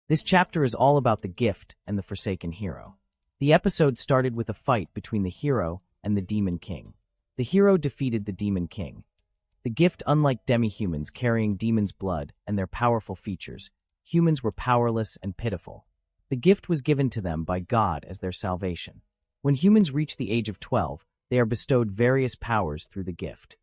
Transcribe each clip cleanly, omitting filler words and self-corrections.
This chapter is all about the gift and the forsaken hero. The episode started with a fight between the hero and the Demon King. The hero defeated the Demon King. The gift, unlike demi-humans carrying demons' blood and their powerful features, humans were powerless and pitiful. The gift was given to them by God as their salvation. When humans reach the age of 12, they are bestowed various powers through the gift.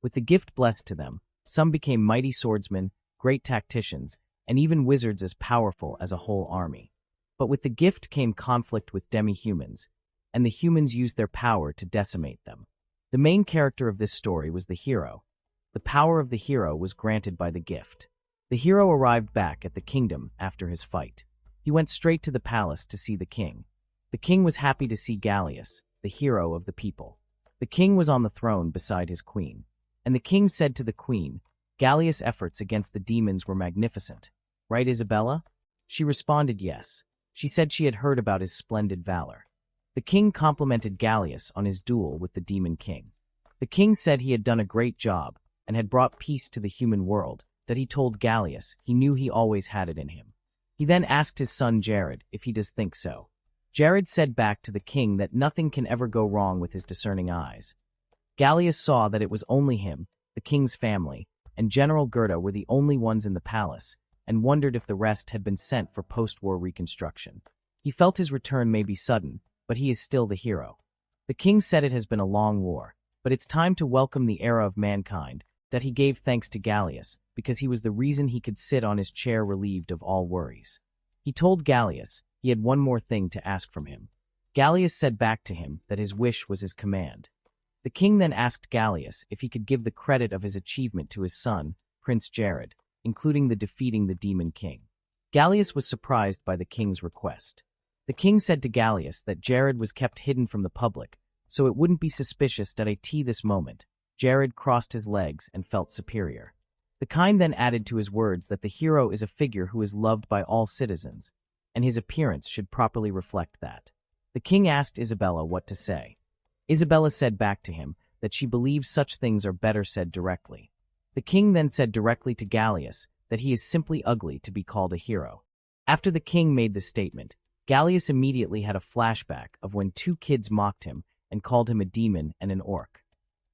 With the gift blessed to them, some became mighty swordsmen, great tacticians, and even wizards as powerful as a whole army. But with the gift came conflict with demi-humans, and the humans used their power to decimate them. The main character of this story was the hero. The power of the hero was granted by the gift. The hero arrived back at the kingdom after his fight. He went straight to the palace to see the king. The king was happy to see Gallius, the hero of the people. The king was on the throne beside his queen. And the king said to the queen, "Gallius' efforts against the demons were magnificent. Right, Isabella?" She responded yes. She said she had heard about his splendid valor. The king complimented Gallius on his duel with the Demon King. The king said he had done a great job and had brought peace to the human world, that he told Gallius he knew he always had it in him. He then asked his son Jared if he does think so. Jared said back to the king that nothing can ever go wrong with his discerning eyes. Gallius saw that it was only him, the king's family, and General Gerda were the only ones in the palace, and wondered if the rest had been sent for post-war reconstruction. He felt his return may be sudden, but he is still the hero. The king said it has been a long war, but it's time to welcome the era of mankind, that he gave thanks to Gallius, because he was the reason he could sit on his chair relieved of all worries. He told Gallius he had one more thing to ask from him. Gallius said back to him that his wish was his command. The king then asked Gallius if he could give the credit of his achievement to his son, Prince Jared, including the defeating the Demon King. Gallius was surprised by the king's request. The king said to Gallius that Jared was kept hidden from the public, so it wouldn't be suspicious that at this moment, Jared crossed his legs and felt superior. The king then added to his words that the hero is a figure who is loved by all citizens, and his appearance should properly reflect that. The king asked Isabella what to say. Isabella said back to him that she believes such things are better said directly. The king then said directly to Gallius that he is simply ugly to be called a hero. After the king made this statement, Gallius immediately had a flashback of when two kids mocked him and called him a demon and an orc.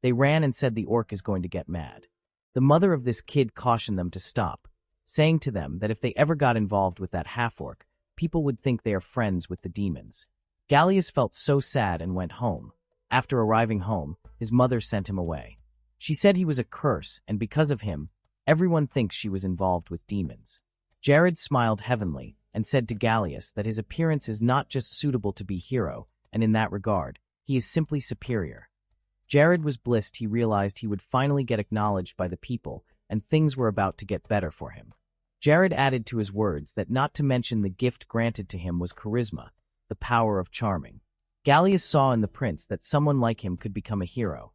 They ran and said the orc is going to get mad. The mother of this kid cautioned them to stop, saying to them that if they ever got involved with that half-orc, people would think they are friends with the demons. Gallius felt so sad and went home. After arriving home, his mother sent him away. She said he was a curse, and because of him, everyone thinks she was involved with demons. Jared smiled heavenly and said to Gallius that his appearance is not just suitable to be hero, and in that regard, he is simply superior. Jared was blissed. He realized he would finally get acknowledged by the people, and things were about to get better for him. Jared added to his words that not to mention the gift granted to him was charisma, the power of charming. Gallius saw in the prince that someone like him could become a hero.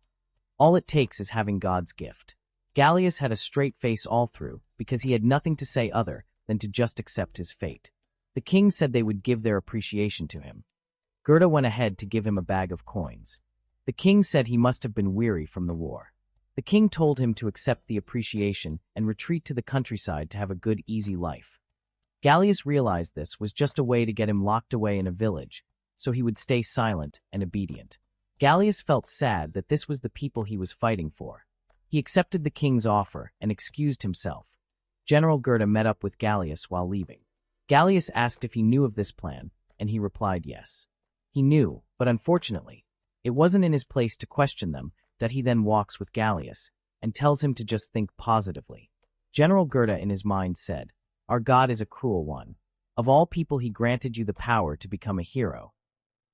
All it takes is having God's gift. Gallius had a straight face all through, because he had nothing to say other than to just accept his fate. The king said they would give their appreciation to him. Gerda went ahead to give him a bag of coins. The king said he must have been weary from the war. The king told him to accept the appreciation and retreat to the countryside to have a good, easy life. Gallius realized this was just a way to get him locked away in a village, so he would stay silent and obedient. Gallius felt sad that this was the people he was fighting for. He accepted the king's offer and excused himself. General Gerda met up with Gallius while leaving. Gallius asked if he knew of this plan, and he replied yes. He knew, but unfortunately, it wasn't in his place to question them. That he then walks with Gallius and tells him to just think positively. General Gerda in his mind said, "Our God is a cruel one. Of all people he granted you the power to become a hero.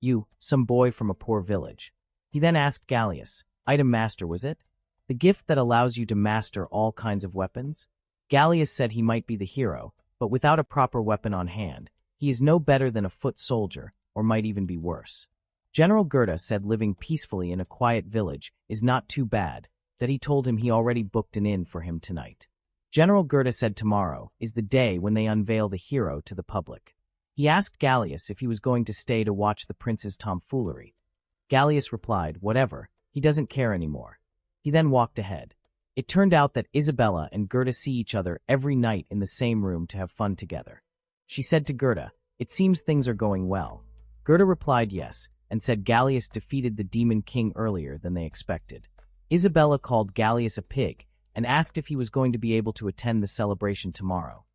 You, some boy from a poor village." He then asked Gallius, "Item master was it? The gift that allows you to master all kinds of weapons?" Gallius said he might be the hero, but without a proper weapon on hand, he is no better than a foot soldier, or might even be worse. General Gerda said living peacefully in a quiet village is not too bad, that he told him he already booked an inn for him tonight. General Gerda said tomorrow is the day when they unveil the hero to the public. He asked Gallius if he was going to stay to watch the prince's tomfoolery. Gallius replied, "Whatever, he doesn't care anymore." He then walked ahead. It turned out that Isabella and Gerda see each other every night in the same room to have fun together. She said to Gerda, "It seems things are going well." Gerda replied yes, and said Gallius defeated the Demon King earlier than they expected. Isabella called Gallius a pig and asked if he was going to be able to attend the celebration tomorrow.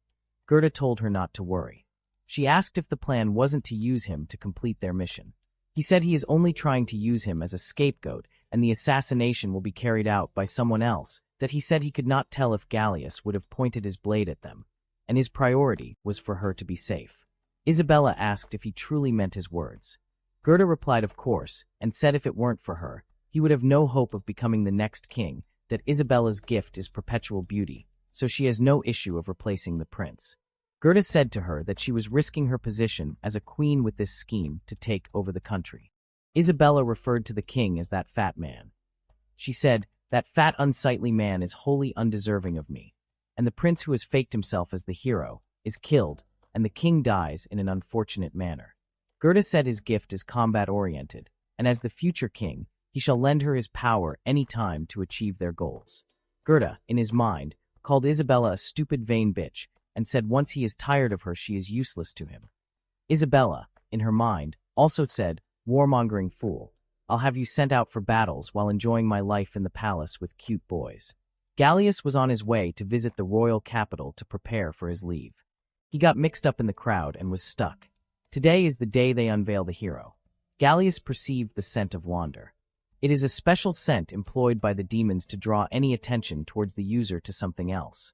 Gerda told her not to worry. She asked if the plan wasn't to use him to complete their mission. He said he is only trying to use him as a scapegoat and the assassination will be carried out by someone else, that he said he could not tell if Gallius would have pointed his blade at them, and his priority was for her to be safe. Isabella asked if he truly meant his words. Gerda replied of course, and said if it weren't for her, he would have no hope of becoming the next king, that Isabella's gift is perpetual beauty, so she has no issue of replacing the prince. Gerda said to her that she was risking her position as a queen with this scheme to take over the country. Isabella referred to the king as that fat man. She said, "That fat, unsightly man is wholly undeserving of me," and the prince who has faked himself as the hero is killed, and the king dies in an unfortunate manner. Gerda said his gift is combat-oriented, and as the future king, he shall lend her his power any time to achieve their goals. Gerda, in his mind, called Isabella a stupid vain bitch, and said once he is tired of her she is useless to him. Isabella, in her mind, also said, "Warmongering fool, I'll have you sent out for battles while enjoying my life in the palace with cute boys." Gallius was on his way to visit the royal capital to prepare for his leave. He got mixed up in the crowd and was stuck. Today is the day they unveil the hero. Gallius perceived the scent of wander. It is a special scent employed by the demons to draw any attention towards the user to something else.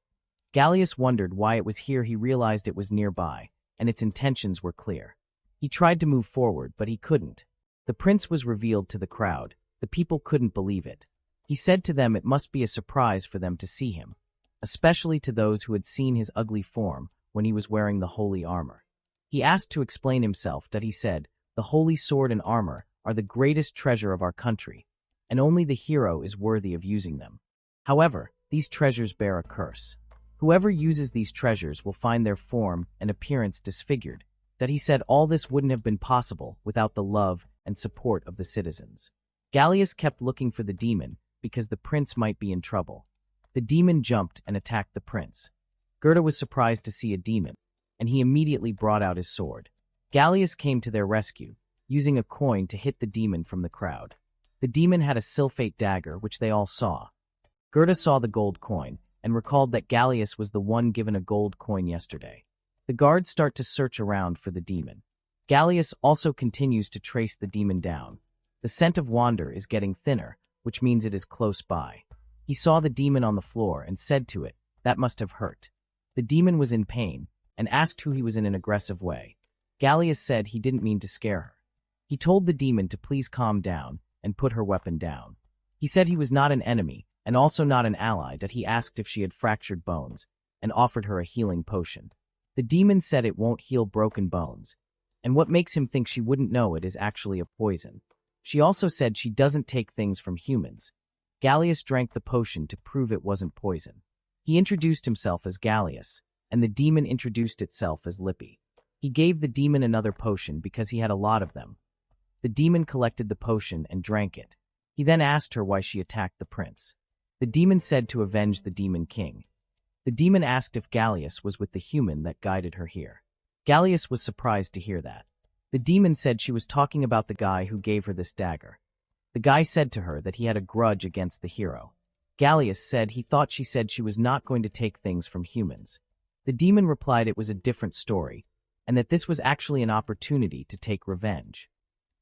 Gallius wondered why it was here. He realized it was nearby, and its intentions were clear. He tried to move forward, but he couldn't. The prince was revealed to the crowd. The people couldn't believe it. He said to them it must be a surprise for them to see him, especially to those who had seen his ugly form when he was wearing the holy armor. He asked to explain himself that he said, "The holy sword and armor are the greatest treasure of our country, and only the hero is worthy of using them. However, these treasures bear a curse. Whoever uses these treasures will find their form and appearance disfigured." That he said all this wouldn't have been possible without the love and support of the citizens. Gallius kept looking for the demon because the prince might be in trouble. The demon jumped and attacked the prince. Gerda was surprised to see a demon, and he immediately brought out his sword. Gallius came to their rescue, using a coin to hit the demon from the crowd. The demon had a sulfate dagger, which they all saw. Gerda saw the gold coin and recalled that Gallius was the one given a gold coin yesterday. The guards start to search around for the demon. Gallius also continues to trace the demon down. The scent of wander is getting thinner, which means it is close by. He saw the demon on the floor and said to it, "That must have hurt." The demon was in pain and asked who he was in an aggressive way. Gallius said he didn't mean to scare her. He told the demon to please calm down and put her weapon down. He said he was not an enemy and also not an ally, that he asked if she had fractured bones and offered her a healing potion. The demon said it won't heal broken bones, and what makes him think she wouldn't know it is actually a poison. She also said she doesn't take things from humans. Gallius drank the potion to prove it wasn't poison. He introduced himself as Gallius, and the demon introduced itself as Lippy. He gave the demon another potion because he had a lot of them. The demon collected the potion and drank it. He then asked her why she attacked the prince. The demon said to avenge the demon king. The demon asked if Gallius was with the human that guided her here. Gallius was surprised to hear that. The demon said she was talking about the guy who gave her this dagger. The guy said to her that he had a grudge against the hero. Gallius said he thought she said she was not going to take things from humans. The demon replied it was a different story, and that this was actually an opportunity to take revenge.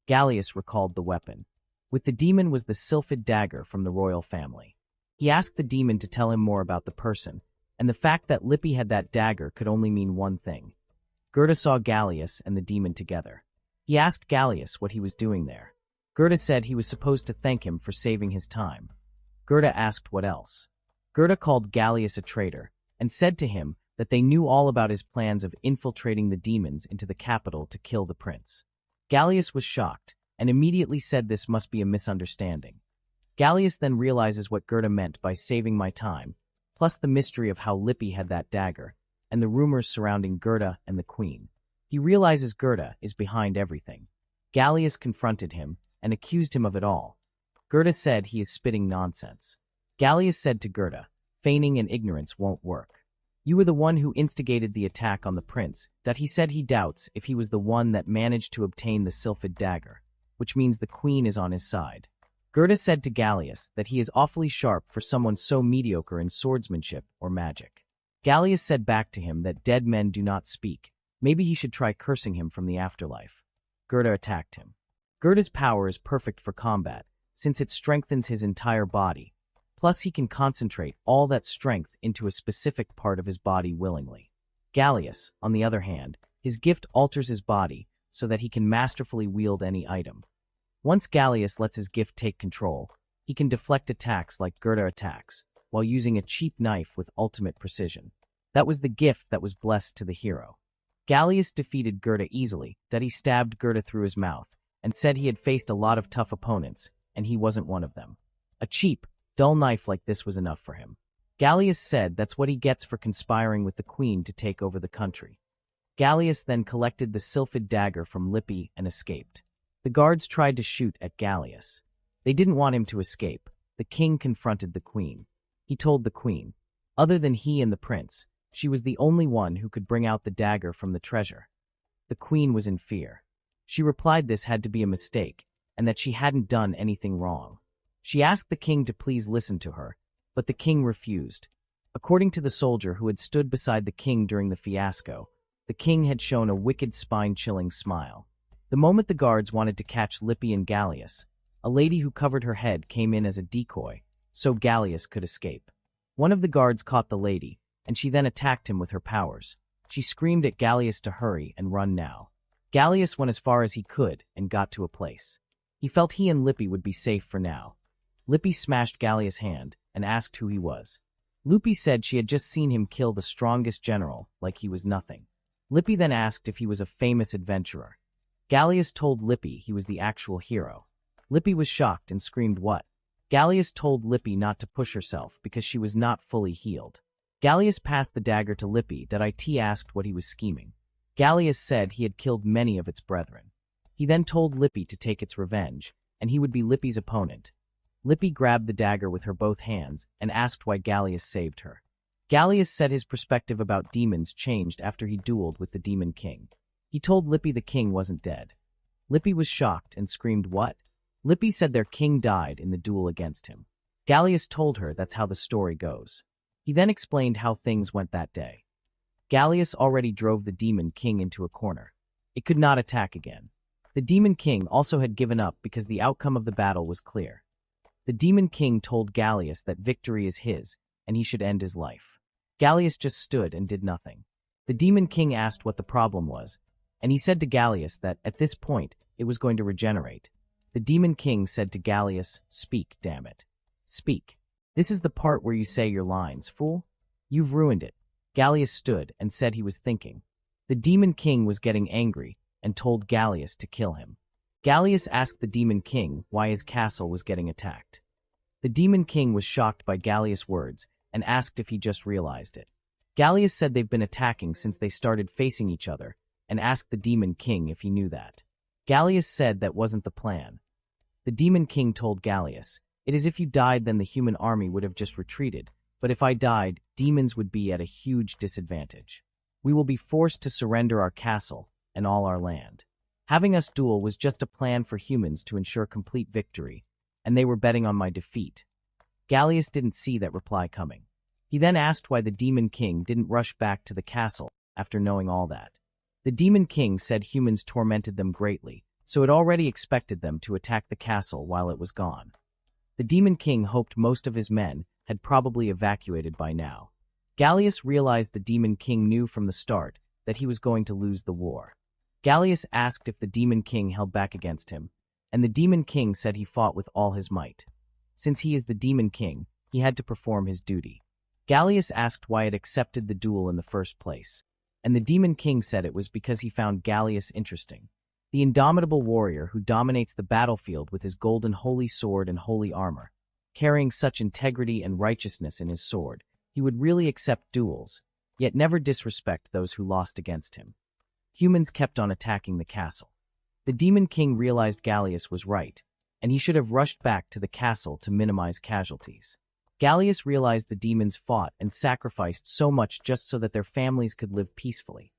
Gallius recalled the weapon. With the demon was the sylphid dagger from the royal family. He asked the demon to tell him more about the person, and the fact that Lippy had that dagger could only mean one thing. Gerda saw Gallius and the demon together. He asked Gallius what he was doing there. Gerda said he was supposed to thank him for saving his time. Gerda asked what else. Gerda called Gallius a traitor and said to him that they knew all about his plans of infiltrating the demons into the capital to kill the prince. Gallius was shocked and immediately said this must be a misunderstanding. Gallius then realizes what Gerda meant by saving my time, plus the mystery of how Lippy had that dagger, and the rumors surrounding Gerda and the queen. He realizes Gerda is behind everything. Gallius confronted him and accused him of it all. Gerda said he is spitting nonsense. Gallius said to Gerda, "Feigning and ignorance won't work. You were the one who instigated the attack on the prince, that he said he doubts if he was the one that managed to obtain the sylphid dagger, which means the queen is on his side. Gerda said to Gallius that he is awfully sharp for someone so mediocre in swordsmanship or magic. Gallius said back to him that dead men do not speak. Maybe he should try cursing him from the afterlife. Gerda attacked him. Gerda's power is perfect for combat, since it strengthens his entire body. Plus, he can concentrate all that strength into a specific part of his body willingly. Gallius, on the other hand, his gift alters his body so that he can masterfully wield any item. Once Gallius lets his gift take control, he can deflect attacks like Gerda attacks, while using a cheap knife with ultimate precision. That was the gift that was blessed to the hero. Gallius defeated Gerda easily, that he stabbed Gerda through his mouth, and said he had faced a lot of tough opponents, and he wasn't one of them. A cheap, dull knife like this was enough for him. Gallius said that's what he gets for conspiring with the queen to take over the country. Gallius then collected the sylphid dagger from Lippi and escaped. The guards tried to shoot at Gallius. They didn't want him to escape. The king confronted the queen. He told the queen, other than he and the prince, she was the only one who could bring out the dagger from the treasure. The queen was in fear. She replied this had to be a mistake, and that she hadn't done anything wrong. She asked the king to please listen to her, but the king refused. According to the soldier who had stood beside the king during the fiasco, the king had shown a wicked spine-chilling smile. The moment the guards wanted to catch Lippi and Gallius, a lady who covered her head came in as a decoy, so Gallius could escape. One of the guards caught the lady, and she then attacked him with her powers. She screamed at Gallius to hurry and run now. Gallius went as far as he could and got to a place. He felt he and Lippi would be safe for now. Lippi smashed Gallius' hand and asked who he was. Lippi said she had just seen him kill the strongest general, like he was nothing. Lippi then asked if he was a famous adventurer. Gallius told Lippi he was the actual hero. Lippi was shocked and screamed, "What?" Gallius told Lippi not to push herself because she was not fully healed. Gallius passed the dagger to Lippi. It asked what he was scheming. Gallius said he had killed many of its brethren. He then told Lippi to take its revenge, and he would be Lippi's opponent. Lippi grabbed the dagger with her both hands and asked why Gallius saved her. Gallius said his perspective about demons changed after he dueled with the Demon King. He told Lippi the king wasn't dead. Lippi was shocked and screamed, "What?" Lippi said their king died in the duel against him. Gallius told her that's how the story goes. He then explained how things went that day. Gallius already drove the Demon King into a corner. It could not attack again. The Demon King also had given up because the outcome of the battle was clear. The Demon King told Gallius that victory is his, and he should end his life. Gallius just stood and did nothing. The Demon King asked what the problem was, and he said to Gallius that, at this point, it was going to regenerate. The Demon King said to Gallius, "Speak, damn it. Speak. This is the part where you say your lines, fool. You've ruined it." Gallius stood and said he was thinking. The Demon King was getting angry and told Gallius to kill him. Gallius asked the Demon King why his castle was getting attacked. The Demon King was shocked by Gallius' words and asked if he just realized it. Gallius said they've been attacking since they started facing each other and asked the Demon King if he knew that. Gallius said that wasn't the plan. The Demon King told Gallius, "It is if you died then the human army would have just retreated, but if I died, demons would be at a huge disadvantage. We will be forced to surrender our castle and all our land. Having us duel was just a plan for humans to ensure complete victory, and they were betting on my defeat." Gallius didn't see that reply coming. He then asked why the Demon King didn't rush back to the castle after knowing all that. The Demon King said humans tormented them greatly, so it already expected them to attack the castle while it was gone. The Demon King hoped most of his men had probably evacuated by now. Gallius realized the Demon King knew from the start that he was going to lose the war. Gallius asked if the Demon King held back against him, and the Demon King said he fought with all his might. Since he is the Demon King, he had to perform his duty. Gallius asked why it accepted the duel in the first place, and the Demon King said it was because he found Gallius interesting. The indomitable warrior who dominates the battlefield with his golden holy sword and holy armor. Carrying such integrity and righteousness in his sword, he would really accept duels, yet never disrespect those who lost against him. Humans kept on attacking the castle. The Demon King realized Gallius was right, and he should have rushed back to the castle to minimize casualties. Gallius realized the demons fought and sacrificed so much just so that their families could live peacefully.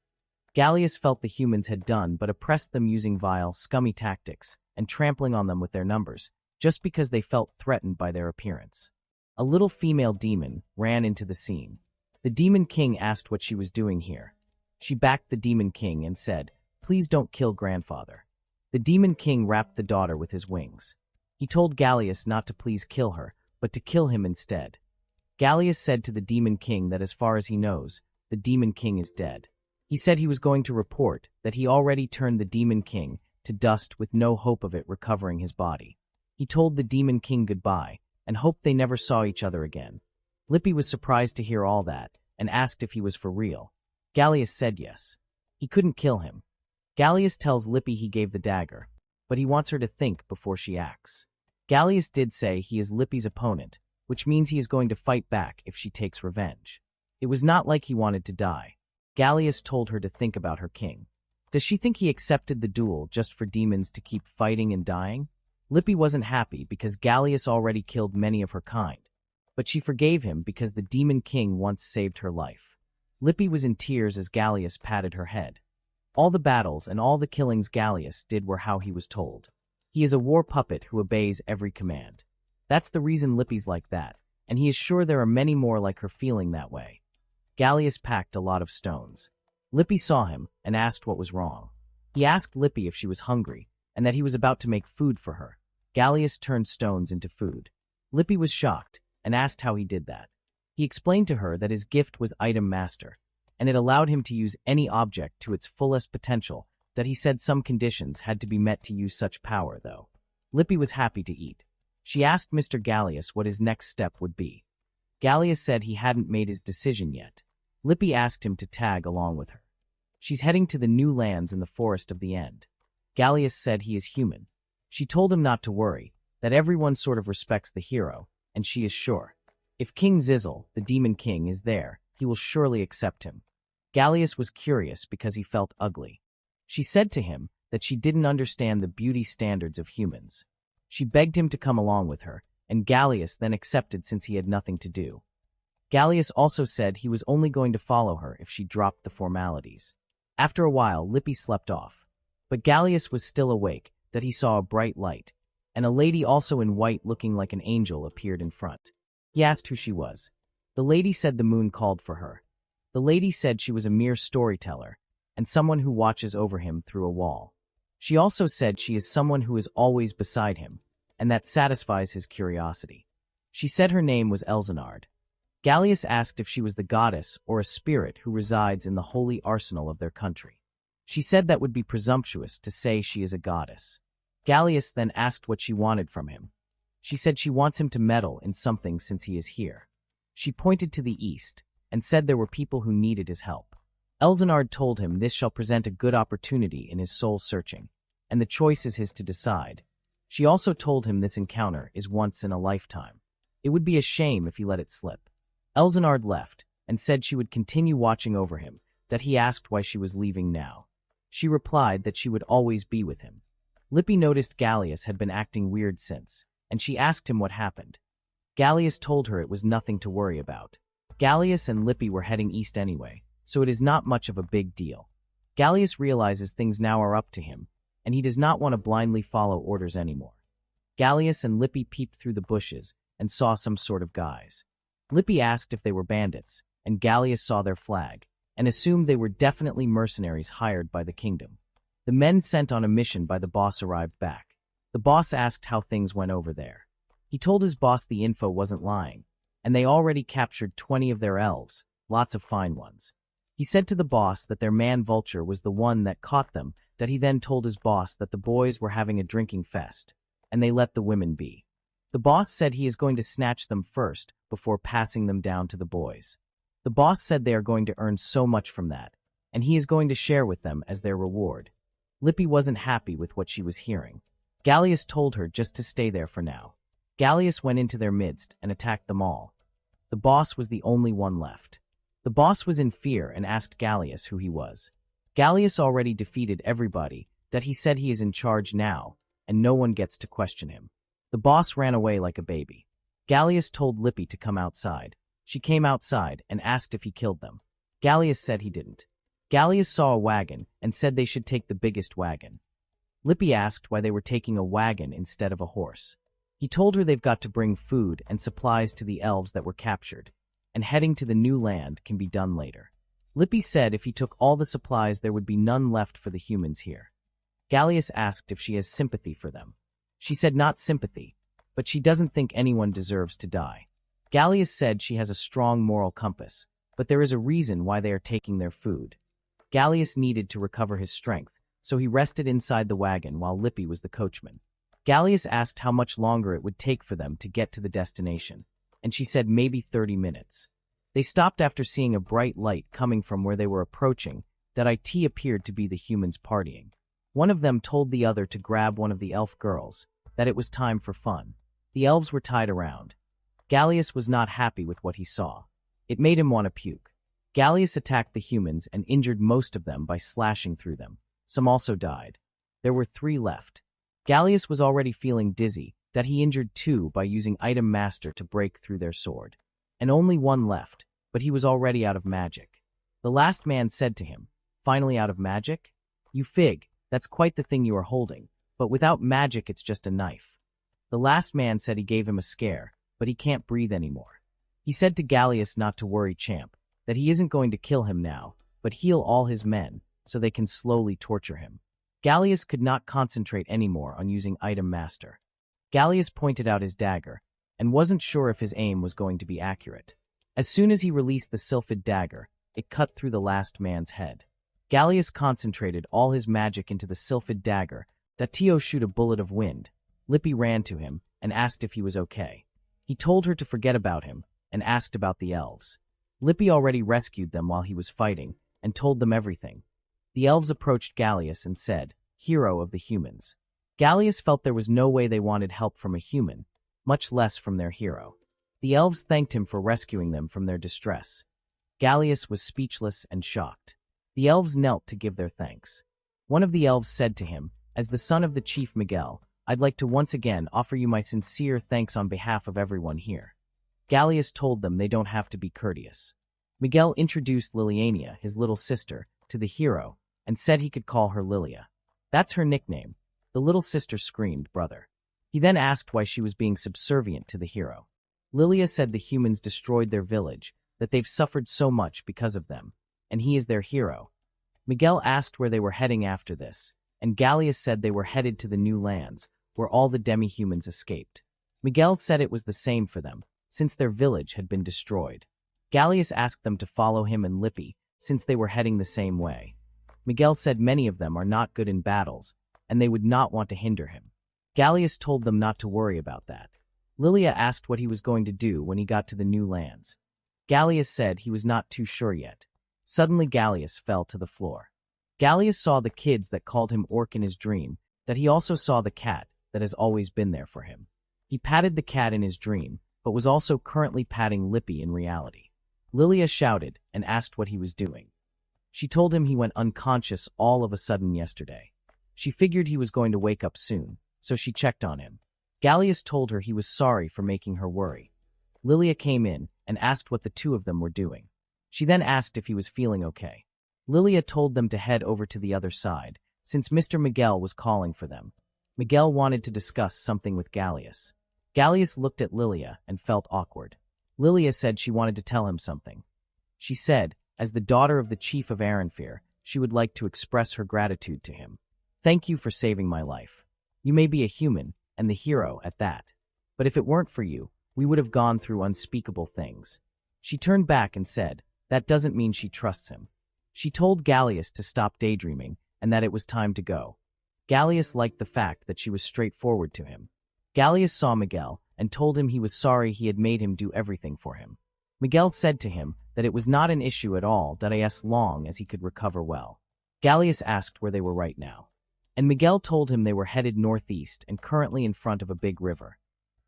Gallius felt the humans had done but oppressed them using vile, scummy tactics and trampling on them with their numbers, just because they felt threatened by their appearance. A little female demon ran into the scene. The Demon King asked what she was doing here. She backed the Demon King and said, "Please don't kill grandfather." The Demon King wrapped the daughter with his wings. He told Gallius not to please kill her, but to kill him instead. Gallius said to the Demon King that as far as he knows, the Demon King is dead. He said he was going to report that he already turned the Demon King to dust with no hope of it recovering his body. He told the Demon King goodbye and hoped they never saw each other again. Lippy was surprised to hear all that and asked if he was for real. Gallius said yes. He couldn't kill him. Gallius tells Lippy he gave the dagger, but he wants her to think before she acts. Gallius did say he is Lippy's opponent, which means he is going to fight back if she takes revenge. It was not like he wanted to die. Gallius told her to think about her king. Does she think he accepted the duel just for demons to keep fighting and dying? Lippy wasn't happy because Gallius already killed many of her kind, but she forgave him because the Demon King once saved her life. Lippy was in tears as Gallius patted her head. All the battles and all the killings Gallius did were how he was told. He is a war puppet who obeys every command. That's the reason Lippy's like that, and he is sure there are many more like her feeling that way. Gallius packed a lot of stones. Lippy saw him and asked what was wrong. He asked Lippy if she was hungry, and that he was about to make food for her. Gallius turned stones into food. Lippy was shocked and asked how he did that. He explained to her that his gift was Item Master, and it allowed him to use any object to its fullest potential, that he said some conditions had to be met to use such power, though. Lippy was happy to eat. She asked Mr. Gallius what his next step would be. Gallius said he hadn't made his decision yet. Lippy asked him to tag along with her. She's heading to the new lands in the Forest of the End. Gallius said he is human. She told him not to worry, that everyone sort of respects the hero, and she is sure. If King Zizzle, the Demon King, is there, he will surely accept him. Gallius was curious because he felt ugly. She said to him that she didn't understand the beauty standards of humans. She begged him to come along with her, and Gallius then accepted since he had nothing to do. Gallius also said he was only going to follow her if she dropped the formalities. After a while, Lippy slept off. But Gallius was still awake, that he saw a bright light, and a lady also in white looking like an angel appeared in front. He asked who she was. The lady said the moon called for her. The lady said she was a mere storyteller, and someone who watches over him through a wall. She also said she is someone who is always beside him, and that satisfies his curiosity. She said her name was Elzenard. Gallius asked if she was the goddess or a spirit who resides in the holy arsenal of their country. She said that would be presumptuous to say she is a goddess. Gallius then asked what she wanted from him. She said she wants him to meddle in something since he is here. She pointed to the east, and said there were people who needed his help. Elzenard told him this shall present a good opportunity in his soul searching, and the choice is his to decide. She also told him this encounter is once in a lifetime. It would be a shame if he let it slip. Elzenard left, and said she would continue watching over him, that he asked why she was leaving now. She replied that she would always be with him. Lippy noticed Gallius had been acting weird since, and she asked him what happened. Gallius told her it was nothing to worry about. Gallius and Lippy were heading east anyway, so it is not much of a big deal. Gallius realizes things now are up to him, and he does not want to blindly follow orders anymore. Gallius and Lippy peeped through the bushes and saw some sort of guys. Lippy asked if they were bandits, and Gallius saw their flag, and assumed they were definitely mercenaries hired by the kingdom. The men sent on a mission by the boss arrived back. The boss asked how things went over there. He told his boss the info wasn't lying, and they already captured 20 of their elves, lots of fine ones. He said to the boss that their man Vulture was the one that caught them, that he then told his boss that the boys were having a drinking fest, and they let the women be. The boss said he is going to snatch them first before passing them down to the boys. The boss said they are going to earn so much from that, and he is going to share with them as their reward. Lippy wasn't happy with what she was hearing. Gallius told her just to stay there for now. Gallius went into their midst and attacked them all. The boss was the only one left. The boss was in fear and asked Gallius who he was. Gallius already defeated everybody, that he said he is in charge now, and no one gets to question him. The boss ran away like a baby. Gallius told Lippy to come outside. She came outside and asked if he killed them. Gallius said he didn't. Gallius saw a wagon and said they should take the biggest wagon. Lippy asked why they were taking a wagon instead of a horse. He told her they've got to bring food and supplies to the elves that were captured, and heading to the new land can be done later. Lippy said if he took all the supplies there would be none left for the humans here. Gallius asked if she has sympathy for them. She said not sympathy, but she doesn't think anyone deserves to die. Gallius said she has a strong moral compass, but there is a reason why they are taking their food. Gallius needed to recover his strength, so he rested inside the wagon while Lippy was the coachman. Gallius asked how much longer it would take for them to get to the destination, and she said maybe 30 minutes. They stopped after seeing a bright light coming from where they were approaching that it appeared to be the humans partying. One of them told the other to grab one of the elf girls, that it was time for fun. The elves were tied around. Gallius was not happy with what he saw. It made him want to puke. Gallius attacked the humans and injured most of them by slashing through them. Some also died. There were 3 left. Gallius was already feeling dizzy, that he injured 2 by using item master to break through their sword. And only 1 left, but he was already out of magic. The last man said to him, "Finally out of magic? You fig, that's quite the thing you are holding, but without magic it's just a knife." The last man said he gave him a scare, but he can't breathe anymore. He said to Gallius not to worry, champ, that he isn't going to kill him now, but heal all his men, so they can slowly torture him. Gallius could not concentrate anymore on using item master. Gallius pointed out his dagger, and wasn't sure if his aim was going to be accurate. As soon as he released the sylphid dagger, it cut through the last man's head. Gallius concentrated all his magic into the sylphid dagger, that Tio shoot a bullet of wind. Lippy ran to him and asked if he was okay. He told her to forget about him and asked about the elves. Lippy already rescued them while he was fighting and told them everything. The elves approached Gallius and said, "Hero of the humans." Gallius felt there was no way they wanted help from a human, much less from their hero. The elves thanked him for rescuing them from their distress. Gallius was speechless and shocked. The elves knelt to give their thanks. One of the elves said to him, "As the son of the chief Miguel, I'd like to once again offer you my sincere thanks on behalf of everyone here." Gallius told them they don't have to be courteous. Miguel introduced Liliana, his little sister, to the hero, and said he could call her Lilia. "That's her nickname." The little sister screamed, "Brother." He then asked why she was being subservient to the hero. Lilia said the humans destroyed their village, that they've suffered so much because of them, and he is their hero. Miguel asked where they were heading after this, and Gallius said they were headed to the new lands, where all the demi-humans escaped. Miguel said it was the same for them, since their village had been destroyed. Gallius asked them to follow him and Lippy, since they were heading the same way. Miguel said many of them are not good in battles, and they would not want to hinder him. Gallius told them not to worry about that. Lilia asked what he was going to do when he got to the new lands. Gallius said he was not too sure yet. Suddenly Gallius fell to the floor. Gallius saw the kids that called him Orc in his dream, that he also saw the cat that has always been there for him. He patted the cat in his dream, but was also currently patting Lippy in reality. Lilia shouted and asked what he was doing. She told him he went unconscious all of a sudden yesterday. She figured he was going to wake up soon, so she checked on him. Gallius told her he was sorry for making her worry. Lilia came in and asked what the 2 of them were doing. She then asked if he was feeling okay. Lilia told them to head over to the other side, since Mr. Miguel was calling for them. Miguel wanted to discuss something with Gallius. Gallius looked at Lilia and felt awkward. Lilia said she wanted to tell him something. She said, as the daughter of the chief of Aranfir, she would like to express her gratitude to him. "Thank you for saving my life. You may be a human, and the hero at that. But if it weren't for you, we would have gone through unspeakable things." She turned back and said, that doesn't mean she trusts him. She told Gallius to stop daydreaming and that it was time to go. Gallius liked the fact that she was straightforward to him. Gallius saw Miguel and told him he was sorry he had made him do everything for him. Miguel said to him that it was not an issue at all, that as long as he could recover well. Gallius asked where they were right now, and Miguel told him they were headed northeast and currently in front of a big river.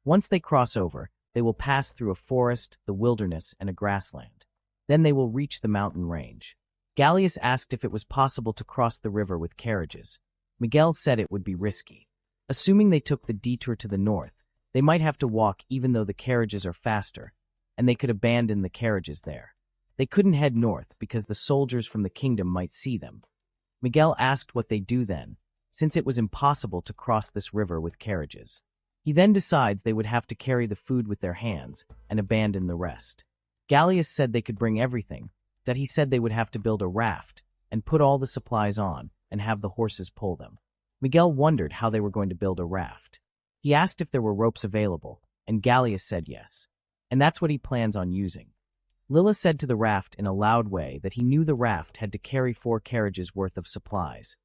Once they cross over, they will pass through a forest, the wilderness, and a grassland. Then they will reach the mountain range. Gallius asked if it was possible to cross the river with carriages. Miguel said it would be risky. Assuming they took the detour to the north, They might have to walk even though the carriages are faster, and they could abandon the carriages there. They couldn't head north because the soldiers from the kingdom might see them. Miguel asked what they'd do then, since it was impossible to cross this river with carriages. He then decides they would have to carry the food with their hands and abandon the rest. Gallius said they could bring everything, that he said they would have to build a raft and put all the supplies on and have the horses pull them. Miguel wondered how they were going to build a raft. He asked if there were ropes available, and Gallius said yes. And that's what he plans on using. Lilla said to the raft in a loud way that he knew the raft had to carry 4 carriages worth of supplies.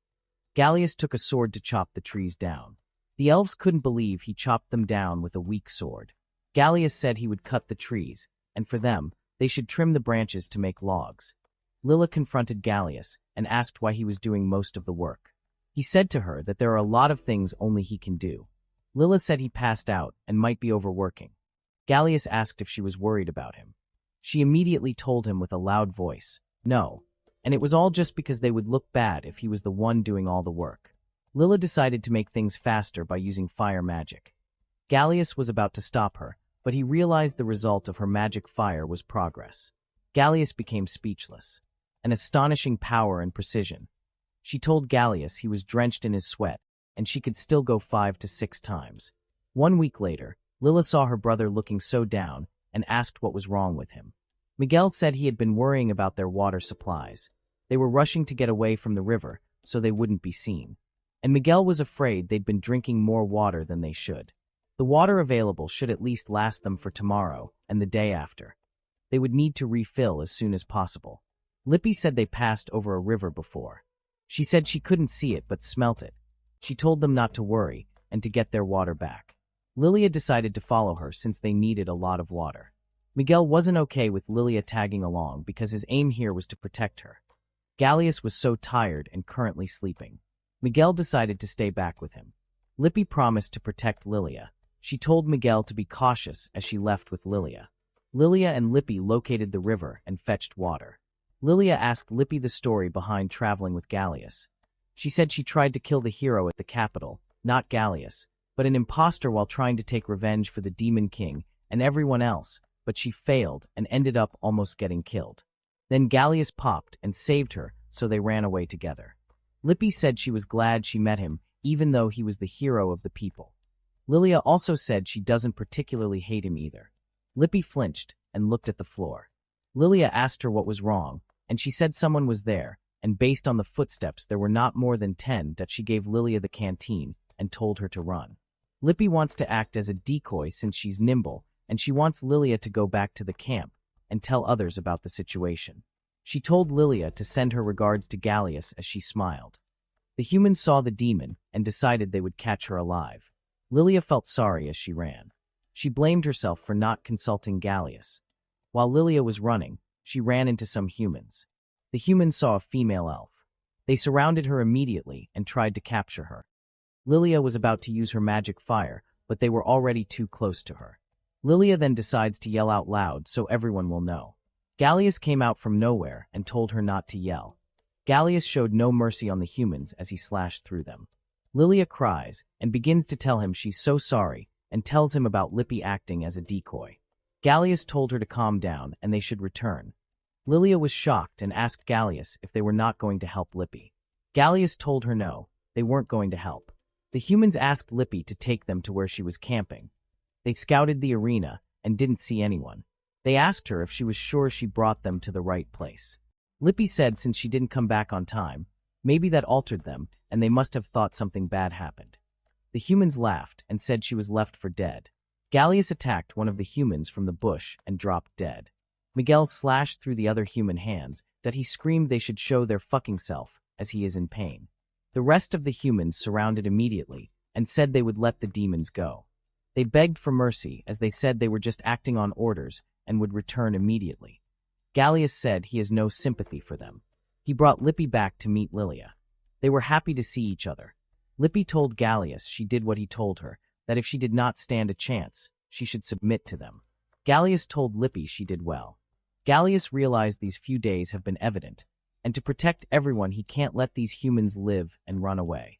Gallius took a sword to chop the trees down. The elves couldn't believe he chopped them down with a weak sword. Gallius said he would cut the trees, and for them, they should trim the branches to make logs. Lilla confronted Gallius and asked why he was doing most of the work. He said to her that there are a lot of things only he can do. Lilla said he passed out and might be overworking. Gallius asked if she was worried about him. She immediately told him with a loud voice, no, and it was all just because they would look bad if he was the one doing all the work. Lilla decided to make things faster by using fire magic. Gallius was about to stop her, but he realized the result of her magic fire was progress. Gallius became speechless. An astonishing power and precision. She told Gallius he was drenched in his sweat, and she could still go 5 to 6 times. 1 week later, Lilla saw her brother looking so down and asked what was wrong with him. Miguel said he had been worrying about their water supplies. They were rushing to get away from the river so they wouldn't be seen. And Miguel was afraid they'd been drinking more water than they should. The water available should at least last them for tomorrow and the day after. They would need to refill as soon as possible. Lippy said they passed over a river before. She said she couldn't see it but smelt it. She told them not to worry and to get their water back. Lilia decided to follow her since they needed a lot of water. Miguel wasn't okay with Lilia tagging along because his aim here was to protect her. Gallius was so tired and currently sleeping. Miguel decided to stay back with him. Lippy promised to protect Lilia. She told Miguel to be cautious as she left with Lilia. Lilia and Lippy located the river and fetched water. Lilia asked Lippy the story behind traveling with Gallius. She said she tried to kill the hero at the capital, not Gallius, but an imposter while trying to take revenge for the Demon King and everyone else, but she failed and ended up almost getting killed. Then Gallius popped and saved her, so they ran away together. Lippy said she was glad she met him, even though he was the hero of the people. Lilia also said she doesn't particularly hate him either. Lippy flinched and looked at the floor. Lilia asked her what was wrong, and she said someone was there, and based on the footsteps there were not more than 10 that she gave Lilia the canteen and told her to run. Lippy wants to act as a decoy since she's nimble, and she wants Lilia to go back to the camp and tell others about the situation. She told Lilia to send her regards to Gallius as she smiled. The humans saw the demon and decided they would catch her alive. Lilia felt sorry as she ran. She blamed herself for not consulting Gallius. While Lilia was running, she ran into some humans. The humans saw a female elf. They surrounded her immediately and tried to capture her. Lilia was about to use her magic fire, but they were already too close to her. Lilia then decides to yell out loud so everyone will know. Gallius came out from nowhere and told her not to yell. Gallius showed no mercy on the humans as he slashed through them. Lilia cries and begins to tell him she's so sorry and tells him about Lippy acting as a decoy. Gallius told her to calm down and they should return. Lilia was shocked and asked Gallius if they were not going to help Lippy. Gallius told her no, they weren't going to help. The humans asked Lippy to take them to where she was camping. They scouted the arena and didn't see anyone. They asked her if she was sure she brought them to the right place. Lippy said since she didn't come back on time, maybe that altered them and they must have thought something bad happened. The humans laughed and said she was left for dead. Gallius attacked one of the humans from the bush and dropped dead. Miguel slashed through the other human hands that he screamed they should show their fucking self as he is in pain. The rest of the humans surrounded immediately and said they would let the demons go. They begged for mercy as they said they were just acting on orders and would return immediately. Gallius said he has no sympathy for them. He brought Lippy back to meet Lilia. They were happy to see each other. Lippy told Gallius she did what he told her, that if she did not stand a chance, she should submit to them. Gallius told Lippy she did well. Gallius realized these few days have been evident, and to protect everyone he can't let these humans live and run away.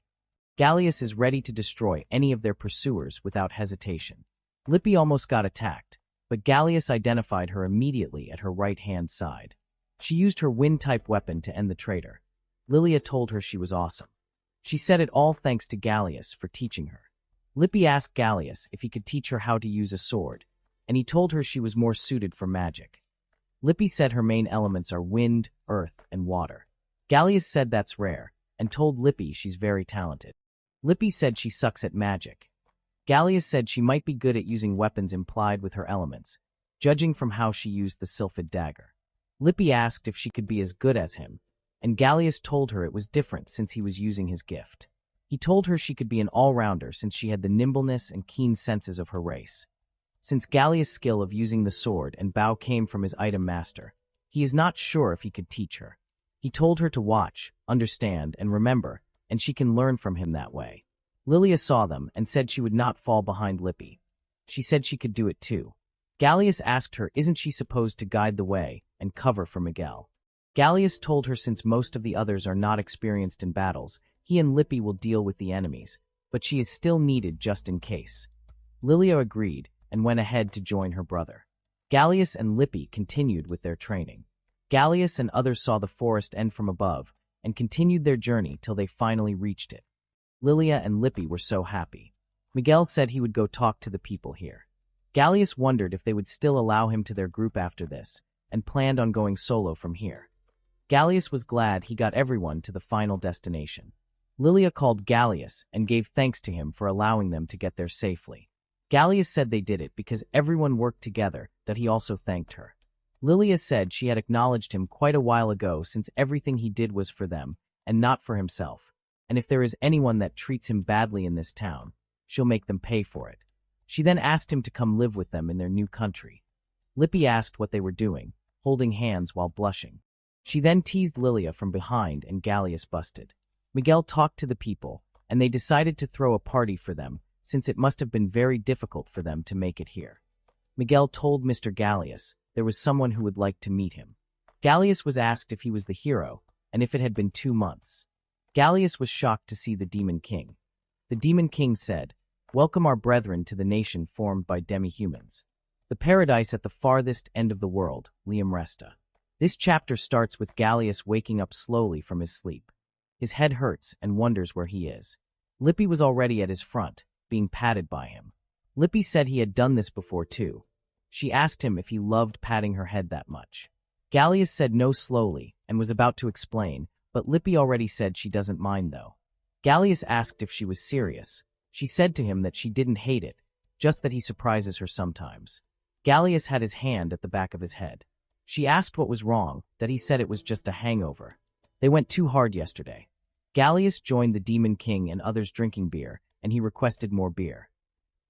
Gallius is ready to destroy any of their pursuers without hesitation. Lippy almost got attacked, but Gallius identified her immediately at her right-hand side. She used her wind-type weapon to end the traitor. Lilia told her she was awesome. She said it all thanks to Gallius for teaching her. Lippy asked Gallius if he could teach her how to use a sword, and he told her she was more suited for magic. Lippy said her main elements are wind, earth, and water. Gallius said that's rare, and told Lippy she's very talented. Lippy said she sucks at magic. Gallius said she might be good at using weapons implied with her elements, judging from how she used the sylphid dagger. Lippy asked if she could be as good as him, and Gallius told her it was different since he was using his gift. He told her she could be an all-rounder since she had the nimbleness and keen senses of her race. Since Gallius' skill of using the sword and bow came from his item master, he is not sure if he could teach her. He told her to watch, understand, and remember, and she can learn from him that way. Lilia saw them and said she would not fall behind Lippy. She said she could do it too. Gallius asked her isn't she supposed to guide the way and cover for Miguel. Gallius told her since most of the others are not experienced in battles, he and Lippy will deal with the enemies, but she is still needed just in case. Lilia agreed and went ahead to join her brother. Gallius and Lippy continued with their training. Gallius and others saw the forest end from above and continued their journey till they finally reached it. Lilia and Lippy were so happy. Miguel said he would go talk to the people here. Gallius wondered if they would still allow him to their group after this, and planned on going solo from here. Gallius was glad he got everyone to the final destination. Lilia called Gallius and gave thanks to him for allowing them to get there safely. Gallius said they did it because everyone worked together, that he also thanked her. Lilia said she had acknowledged him quite a while ago since everything he did was for them, and not for himself, and if there is anyone that treats him badly in this town, she'll make them pay for it. She then asked him to come live with them in their new country. Lippy asked what they were doing, holding hands while blushing. She then teased Lilia from behind and Gallius busted. Miguel talked to the people, and they decided to throw a party for them, since it must have been very difficult for them to make it here. Miguel told Mr. Gallius there was someone who would like to meet him. Gallius was asked if he was the hero, and if it had been 2 months. Gallius was shocked to see the Demon King. The Demon King said, "Welcome our brethren to the nation formed by demi-humans. The paradise at the farthest end of the world, Liam Resta." This chapter starts with Gallius waking up slowly from his sleep. His head hurts and wonders where he is. Lippy was already at his front, being patted by him. Lippy said he had done this before too. She asked him if he loved patting her head that much. Gallius said no slowly and was about to explain, but Lippy already said she doesn't mind though. Gallius asked if she was serious. She said to him that she didn't hate it, just that he surprises her sometimes. Gallius had his hand at the back of his head. She asked what was wrong, that he said it was just a hangover. They went too hard yesterday. Gallius joined the Demon King and others drinking beer, and he requested more beer.